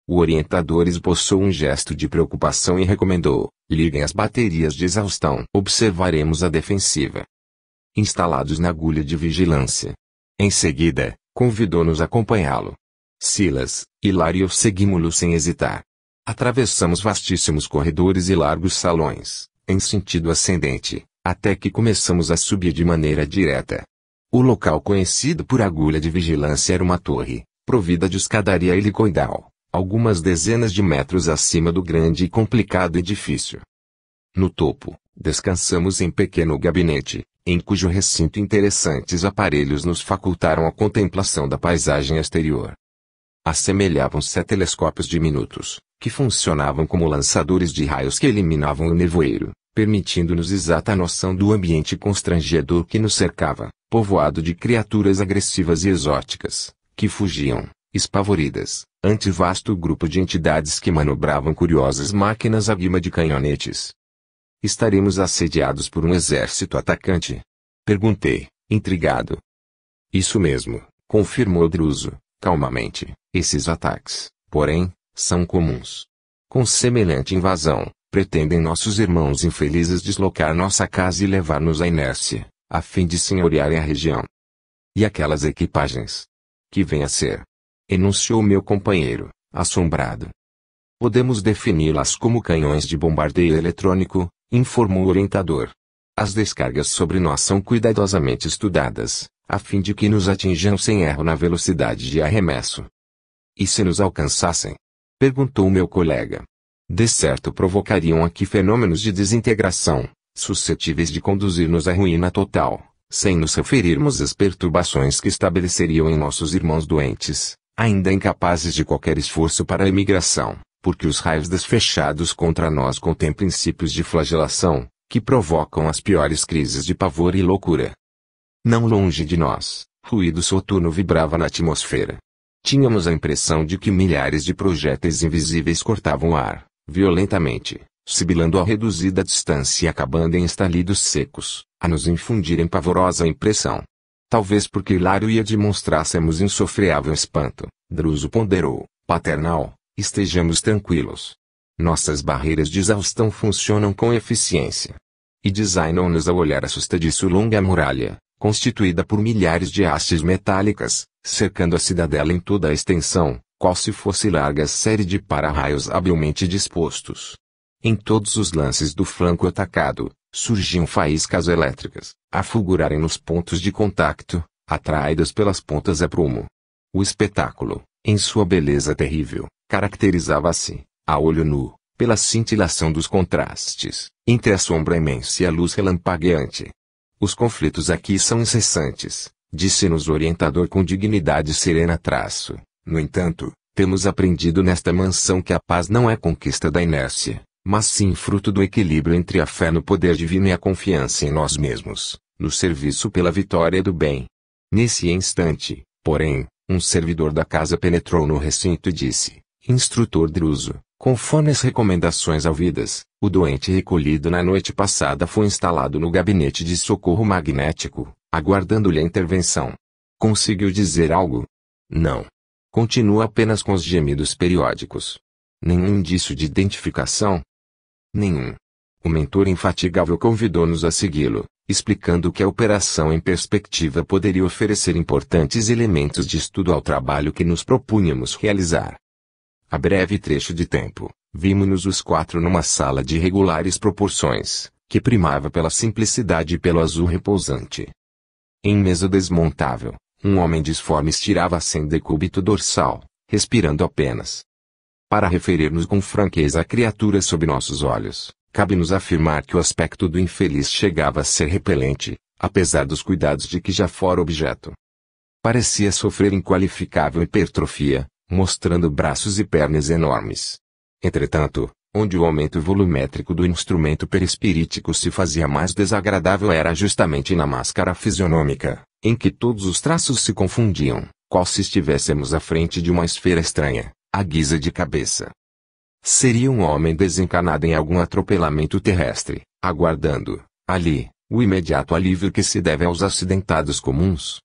O orientador esboçou um gesto de preocupação e recomendou: liguem as baterias de exaustão. Observaremos a defensiva. Instalados na agulha de vigilância. Em seguida, convidou-nos a acompanhá-lo. Silas, Hilário e eu seguimos-lo sem hesitar. Atravessamos vastíssimos corredores e largos salões, em sentido ascendente, até que começamos a subir de maneira direta. O local conhecido por agulha de vigilância era uma torre, provida de escadaria helicoidal, algumas dezenas de metros acima do grande e complicado edifício. No topo, descansamos em pequeno gabinete, em cujo recinto interessantes aparelhos nos facultaram a contemplação da paisagem exterior. Assemelhavam-se a telescópios diminutos, que funcionavam como lançadores de raios que eliminavam o nevoeiro, permitindo-nos exata noção do ambiente constrangedor que nos cercava, povoado de criaturas agressivas e exóticas, que fugiam, espavoridas, ante vasto grupo de entidades que manobravam curiosas máquinas à guima de canhonetes. Estaremos assediados por um exército atacante? Perguntei, intrigado. Isso mesmo, confirmou Druso, calmamente. Esses ataques, porém, são comuns. Com semelhante invasão, pretendem nossos irmãos infelizes deslocar nossa casa e levar-nos à inércia, a fim de senhorearem a região. E aquelas equipagens? Que vem a ser? Enunciou meu companheiro, assombrado. Podemos defini-las como canhões de bombardeio eletrônico, informou o orientador. As descargas sobre nós são cuidadosamente estudadas, a fim de que nos atinjam sem erro na velocidade de arremesso. E se nos alcançassem? Perguntou meu colega. De certo provocariam aqui fenômenos de desintegração, suscetíveis de conduzir-nos à ruína total, sem nos referirmos às perturbações que estabeleceriam em nossos irmãos doentes, ainda incapazes de qualquer esforço para a emigração, porque os raios desfechados contra nós contêm princípios de flagelação, que provocam as piores crises de pavor e loucura. Não longe de nós, ruído soturno vibrava na atmosfera. Tínhamos a impressão de que milhares de projéteis invisíveis cortavam o ar, violentamente, sibilando a reduzida distância e acabando em estalidos secos, a nos infundirem pavorosa impressão. Talvez porque Hilário e eu demonstrássemos insofreável espanto, Druso ponderou, paternal, estejamos tranquilos. Nossas barreiras de exaustão funcionam com eficiência. E designam-nos ao olhar assustadiço longa muralha, constituída por milhares de hastes metálicas, cercando a cidadela em toda a extensão, qual se fosse larga série de para-raios habilmente dispostos. Em todos os lances do flanco atacado, surgiam faíscas elétricas, a fulgurarem nos pontos de contacto, atraídas pelas pontas a prumo. O espetáculo, em sua beleza terrível, caracterizava-se, a olho nu, pela cintilação dos contrastes, entre a sombra imensa e a luz relampagueante. Os conflitos aqui são incessantes, disse-nos o orientador com dignidade serena. No entanto, temos aprendido nesta mansão que a paz não é conquista da inércia, mas sim fruto do equilíbrio entre a fé no poder divino e a confiança em nós mesmos, no serviço pela vitória do bem. Nesse instante, porém, um servidor da casa penetrou no recinto e disse: Instrutor Druso, conforme as recomendações ouvidas, o doente recolhido na noite passada foi instalado no gabinete de socorro magnético, aguardando-lhe a intervenção. Conseguiu dizer algo? Não. Continua apenas com os gemidos periódicos. Nenhum indício de identificação? Nenhum. O mentor infatigável convidou-nos a segui-lo, explicando que a operação em perspectiva poderia oferecer importantes elementos de estudo ao trabalho que nos propunhamos realizar. A breve trecho de tempo, vimos-nos os quatro numa sala de regulares proporções, que primava pela simplicidade e pelo azul repousante. Em mesa desmontável, um homem disforme estirava-se em decúbito dorsal, respirando apenas. Para referir-nos com franqueza à criatura sob nossos olhos, cabe-nos afirmar que o aspecto do infeliz chegava a ser repelente, apesar dos cuidados de que já fora objeto. Parecia sofrer inqualificável hipertrofia, mostrando braços e pernas enormes. Entretanto, onde o aumento volumétrico do instrumento perispirítico se fazia mais desagradável era justamente na máscara fisionômica, em que todos os traços se confundiam, qual se estivéssemos à frente de uma esfera estranha, à guisa de cabeça. Seria um homem desencarnado em algum atropelamento terrestre, aguardando, ali, o imediato alívio que se deve aos acidentados comuns.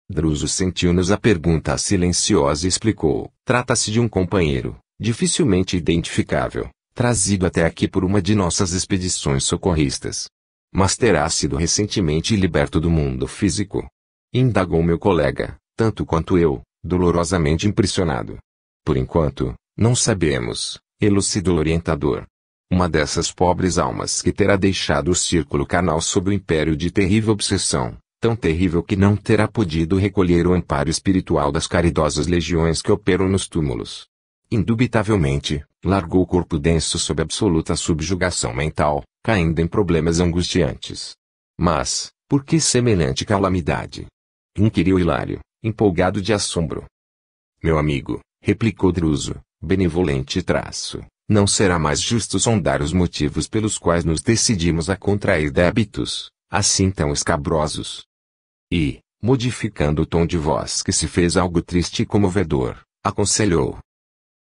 Druso sentiu-nos a pergunta silenciosa e explicou: trata-se de um companheiro, dificilmente identificável, trazido até aqui por uma de nossas expedições socorristas. Mas terá sido recentemente liberto do mundo físico? Indagou meu colega, tanto quanto eu, dolorosamente impressionado. Por enquanto, não sabemos, elucidou o orientador. Uma dessas pobres almas que terá deixado o círculo carnal sob o império de terrível obsessão, tão terrível que não terá podido recolher o amparo espiritual das caridosas legiões que operam nos túmulos. Indubitavelmente, largou o corpo denso sob absoluta subjugação mental, caindo em problemas angustiantes. Mas, por que semelhante calamidade? Inquiriu Hilário, empolgado de assombro. Meu amigo, replicou Druso, benevolente traço, não será mais justo sondar os motivos pelos quais nos decidimos a contrair débitos, assim tão escabrosos. E, modificando o tom de voz que se fez algo triste e comovedor, aconselhou.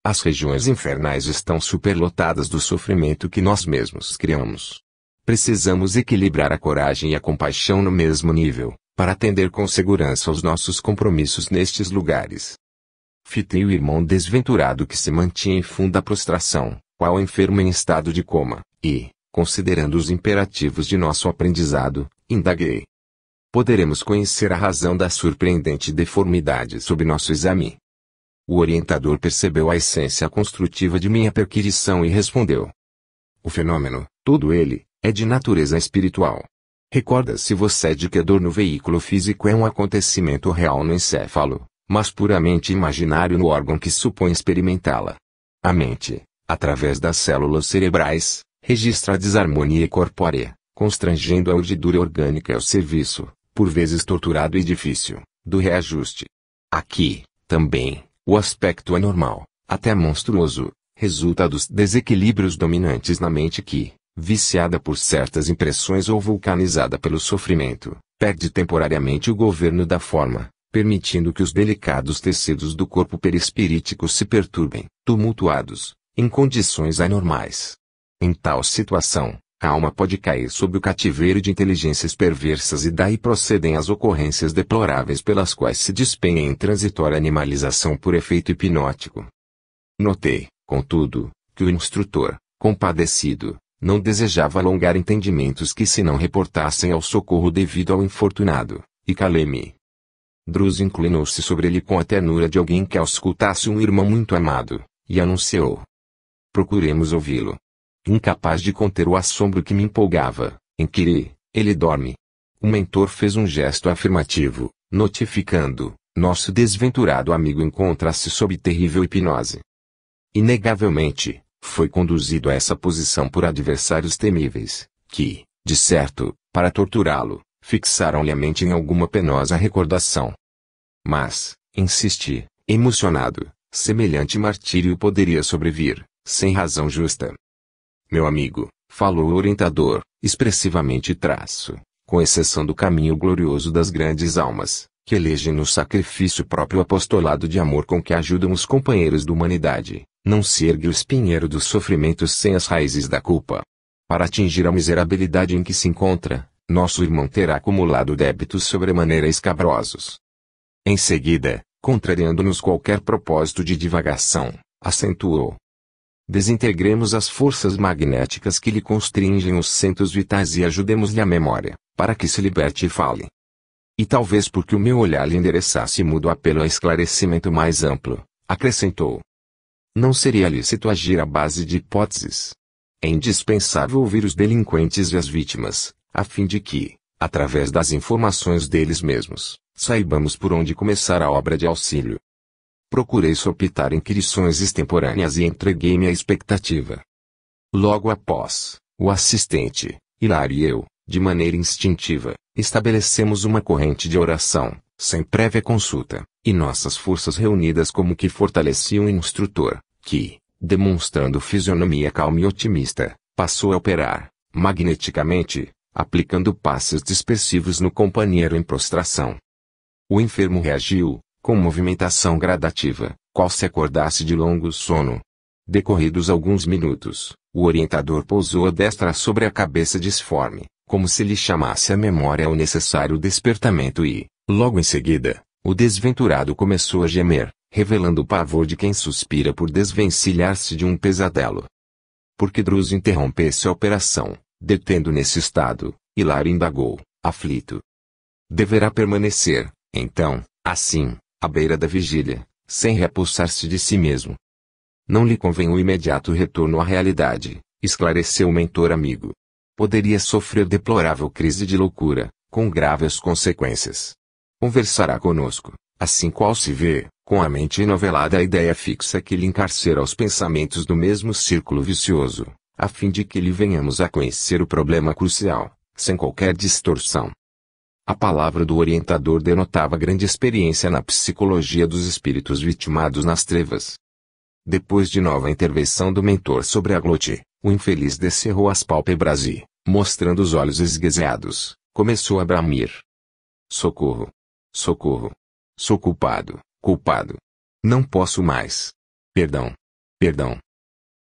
As regiões infernais estão superlotadas do sofrimento que nós mesmos criamos. Precisamos equilibrar a coragem e a compaixão no mesmo nível, para atender com segurança aos nossos compromissos nestes lugares. Fitei o irmão desventurado que se mantinha em funda prostração, qual enfermo em estado de coma, e, considerando os imperativos de nosso aprendizado, indaguei. Poderemos conhecer a razão da surpreendente deformidade sob nosso exame. O orientador percebeu a essência construtiva de minha perquisição e respondeu. O fenômeno, todo ele, é de natureza espiritual. Recorda-se você de que a dor no veículo físico é um acontecimento real no encéfalo, mas puramente imaginário no órgão que supõe experimentá-la. A mente, através das células cerebrais, registra a desarmonia corpórea, constrangendo a urdidura orgânica ao serviço, por vezes torturado e difícil, do reajuste. Aqui, também, o aspecto anormal, até monstruoso, resulta dos desequilíbrios dominantes na mente que, viciada por certas impressões ou vulcanizada pelo sofrimento, perde temporariamente o governo da forma, permitindo que os delicados tecidos do corpo perispirítico se perturbem, tumultuados, em condições anormais. Em tal situação, a alma pode cair sob o cativeiro de inteligências perversas e daí procedem as ocorrências deploráveis pelas quais se despenha em transitória animalização por efeito hipnótico. Notei, contudo, que o instrutor, compadecido, não desejava alongar entendimentos que se não reportassem ao socorro devido ao infortunado, e calei-me. Druso inclinou-se sobre ele com a ternura de alguém que auscultasse um irmão muito amado, e anunciou. Procuremos ouvi-lo. Incapaz de conter o assombro que me empolgava, inquiri, ele dorme. O mentor fez um gesto afirmativo, notificando, nosso desventurado amigo encontra-se sob terrível hipnose. Inegavelmente, foi conduzido a essa posição por adversários temíveis, que, de certo, para torturá-lo, fixaram-lhe a mente em alguma penosa recordação. Mas, insisti, emocionado, semelhante martírio poderia sobrevir, sem razão justa. Meu amigo, falou o orientador, expressivamente traço, com exceção do caminho glorioso das grandes almas, que elegem no sacrifício próprio apostolado de amor com que ajudam os companheiros da humanidade, não se ergue o espinheiro dos sofrimentos sem as raízes da culpa. Para atingir a miserabilidade em que se encontra, nosso irmão terá acumulado débitos sobremaneira escabrosos. Em seguida, contrariando-nos qualquer propósito de divagação, acentuou. Desintegremos as forças magnéticas que lhe constringem os centros vitais e ajudemos-lhe a memória, para que se liberte e fale. E talvez porque o meu olhar lhe endereçasse mudo apelo a esclarecimento mais amplo, acrescentou. Não seria lícito agir à base de hipóteses. É indispensável ouvir os delinquentes e as vítimas, a fim de que, através das informações deles mesmos, saibamos por onde começar a obra de auxílio. Procurei sopitar inquirições extemporâneas e entreguei-me à expectativa. Logo após, o assistente, Hilário e eu, de maneira instintiva, estabelecemos uma corrente de oração, sem prévia consulta, e nossas forças reunidas como que fortaleciam o instrutor, que, demonstrando fisionomia calma e otimista, passou a operar, magneticamente, aplicando passes dispersivos no companheiro em prostração. O enfermo reagiu, com movimentação gradativa, qual se acordasse de longo sono. Decorridos alguns minutos, o orientador pousou a destra sobre a cabeça disforme, como se lhe chamasse à memória o necessário despertamento e, logo em seguida, o desventurado começou a gemer, revelando o pavor de quem suspira por desvencilhar-se de um pesadelo. Porque Druso interrompesse a operação, detendo nesse estado, Hilário indagou, aflito. Deverá permanecer, então, assim, à beira da vigília, sem repossar-se de si mesmo. Não lhe convém o imediato retorno à realidade, esclareceu o mentor amigo. Poderia sofrer deplorável crise de loucura, com graves consequências. Conversará conosco, assim qual se vê, com a mente enovelada a ideia fixa que lhe encarcera os pensamentos do mesmo círculo vicioso, a fim de que lhe venhamos a conhecer o problema crucial, sem qualquer distorção. A palavra do orientador denotava grande experiência na psicologia dos espíritos vitimados nas trevas. Depois de nova intervenção do mentor sobre a glote, o infeliz descerrou as pálpebras e, mostrando os olhos esguezeados, começou a bramir. Socorro! Socorro! Sou culpado, culpado! Não posso mais! Perdão! Perdão!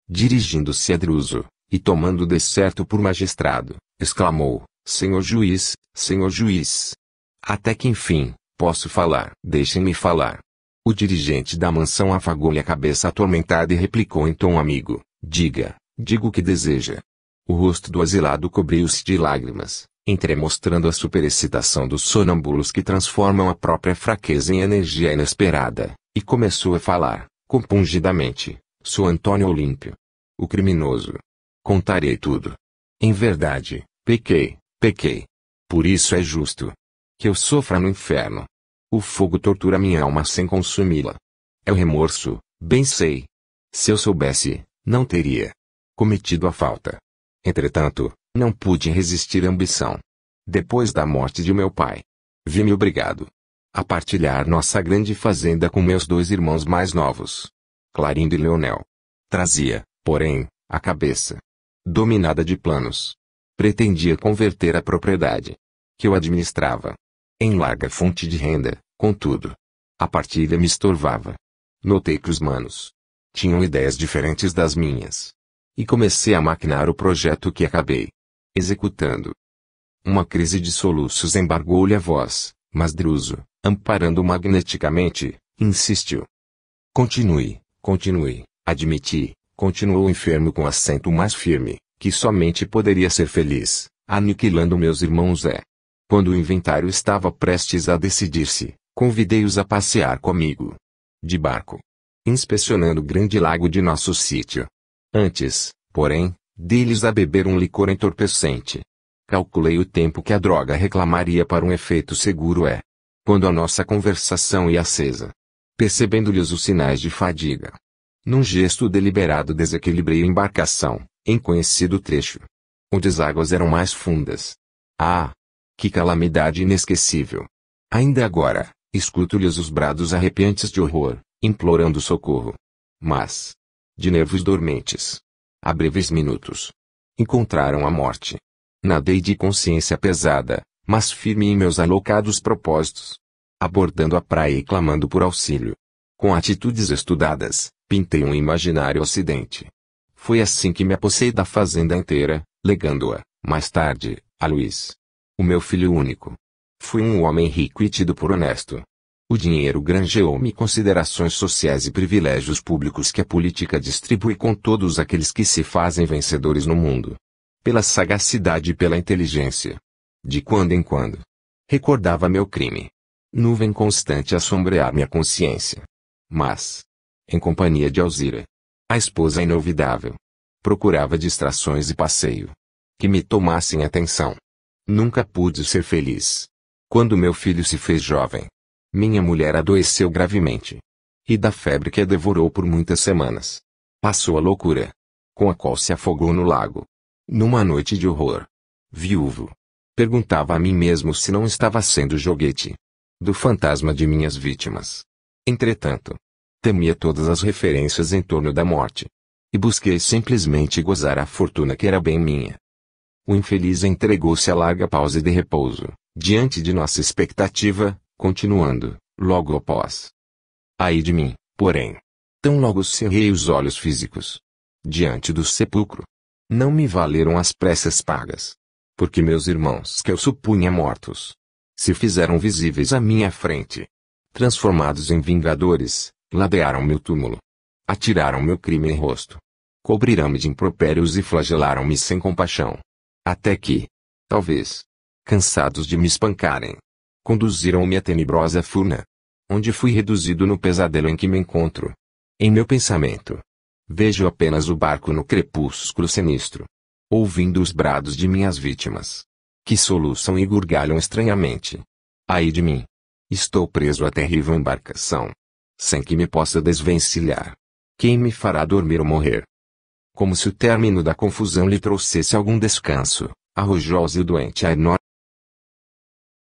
Dirigindo-se a Druso, e tomando de certo por magistrado, exclamou, Senhor juiz, senhor juiz! Até que enfim, posso falar. Deixem-me falar. O dirigente da mansão afagou-lhe a cabeça atormentada e replicou em tom amigo, diga o que deseja. O rosto do exilado cobriu-se de lágrimas, entremostrando a superexcitação dos sonâmbulos que transformam a própria fraqueza em energia inesperada, e começou a falar, compungidamente, sou Antônio Olímpio. O criminoso. Contarei tudo. Em verdade, pequei. Por isso é justo que eu sofra no inferno. O fogo tortura minha alma sem consumi-la. É o remorso, bem sei. Se eu soubesse, não teria cometido a falta. Entretanto, não pude resistir à ambição. Depois da morte de meu pai, vi-me obrigado a partilhar nossa grande fazenda com meus 2 irmãos mais novos, Clarindo e Leonel. Trazia, porém, a cabeça dominada de planos. Pretendia converter a propriedade que eu administrava em larga fonte de renda, contudo, a partilha me estorvava. Notei que os manos tinham ideias diferentes das minhas, e comecei a maquinar o projeto que acabei executando. Uma crise de soluços embargou-lhe a voz, mas Druso, amparando magneticamente, insistiu. Continue, admiti, continuou o enfermo com acento mais firme, que somente poderia ser feliz, aniquilando meus irmãos Quando o inventário estava prestes a decidir-se, convidei-os a passear comigo de barco, inspecionando o grande lago de nosso sítio. Antes, porém, dei-lhes a beber um licor entorpecente. Calculei o tempo que a droga reclamaria para um efeito seguro quando a nossa conversação ia acesa. Percebendo-lhes os sinais de fadiga, num gesto deliberado desequilibrei a embarcação, em conhecido trecho, onde as águas eram mais fundas. Ah! Que calamidade inesquecível! Ainda agora, escuto-lhes os brados arrepiantes de horror, implorando socorro. Mas, de nervos dormentes, há breves minutos, encontraram a morte. Nadei de consciência pesada, mas firme em meus alocados propósitos, abordando a praia e clamando por auxílio. Com atitudes estudadas, pintei um imaginário ocidente. Foi assim que me apossei da fazenda inteira, legando-a, mais tarde, a Luiz, o meu filho único. Fui um homem rico e tido por honesto. O dinheiro granjeou-me considerações sociais e privilégios públicos que a política distribui com todos aqueles que se fazem vencedores no mundo. Pela sagacidade e pela inteligência. De quando em quando, recordava meu crime. Nuvem constante a sombrear minha consciência. Mas, em companhia de Alzira, a esposa inovidável, procurava distrações e passeio que me tomassem atenção. Nunca pude ser feliz. Quando meu filho se fez jovem, minha mulher adoeceu gravemente. E da febre que a devorou por muitas semanas, passou a loucura, com a qual se afogou no lago. Numa noite de horror, viúvo, perguntava a mim mesmo se não estava sendo joguete do fantasma de minhas vítimas. Entretanto, temia todas as referências em torno da morte, e busquei simplesmente gozar a fortuna que era bem minha. O infeliz entregou-se a larga pausa de repouso, diante de nossa expectativa, continuando, logo após. Ai de mim, porém. Tão logo cerrei os olhos físicos diante do sepulcro. Não me valeram as preces pagas, porque meus irmãos que eu supunha mortos, se fizeram visíveis à minha frente. Transformados em vingadores, ladearam meu túmulo. Atiraram meu crime em rosto. Cobriram-me de impropérios e flagelaram-me sem compaixão. Até que, talvez, cansados de me espancarem, conduziram-me à tenebrosa furna, onde fui reduzido no pesadelo em que me encontro. Em meu pensamento, Vejo apenas o barco no crepúsculo sinistro. Ouvindo os brados de minhas vítimas, que soluçam e gargalham estranhamente. Ai de mim! Estou preso à terrível embarcação, sem que me possa desvencilhar. Quem me fará dormir ou morrer? Como se o término da confusão lhe trouxesse algum descanso, arrojou-se o doente a enorme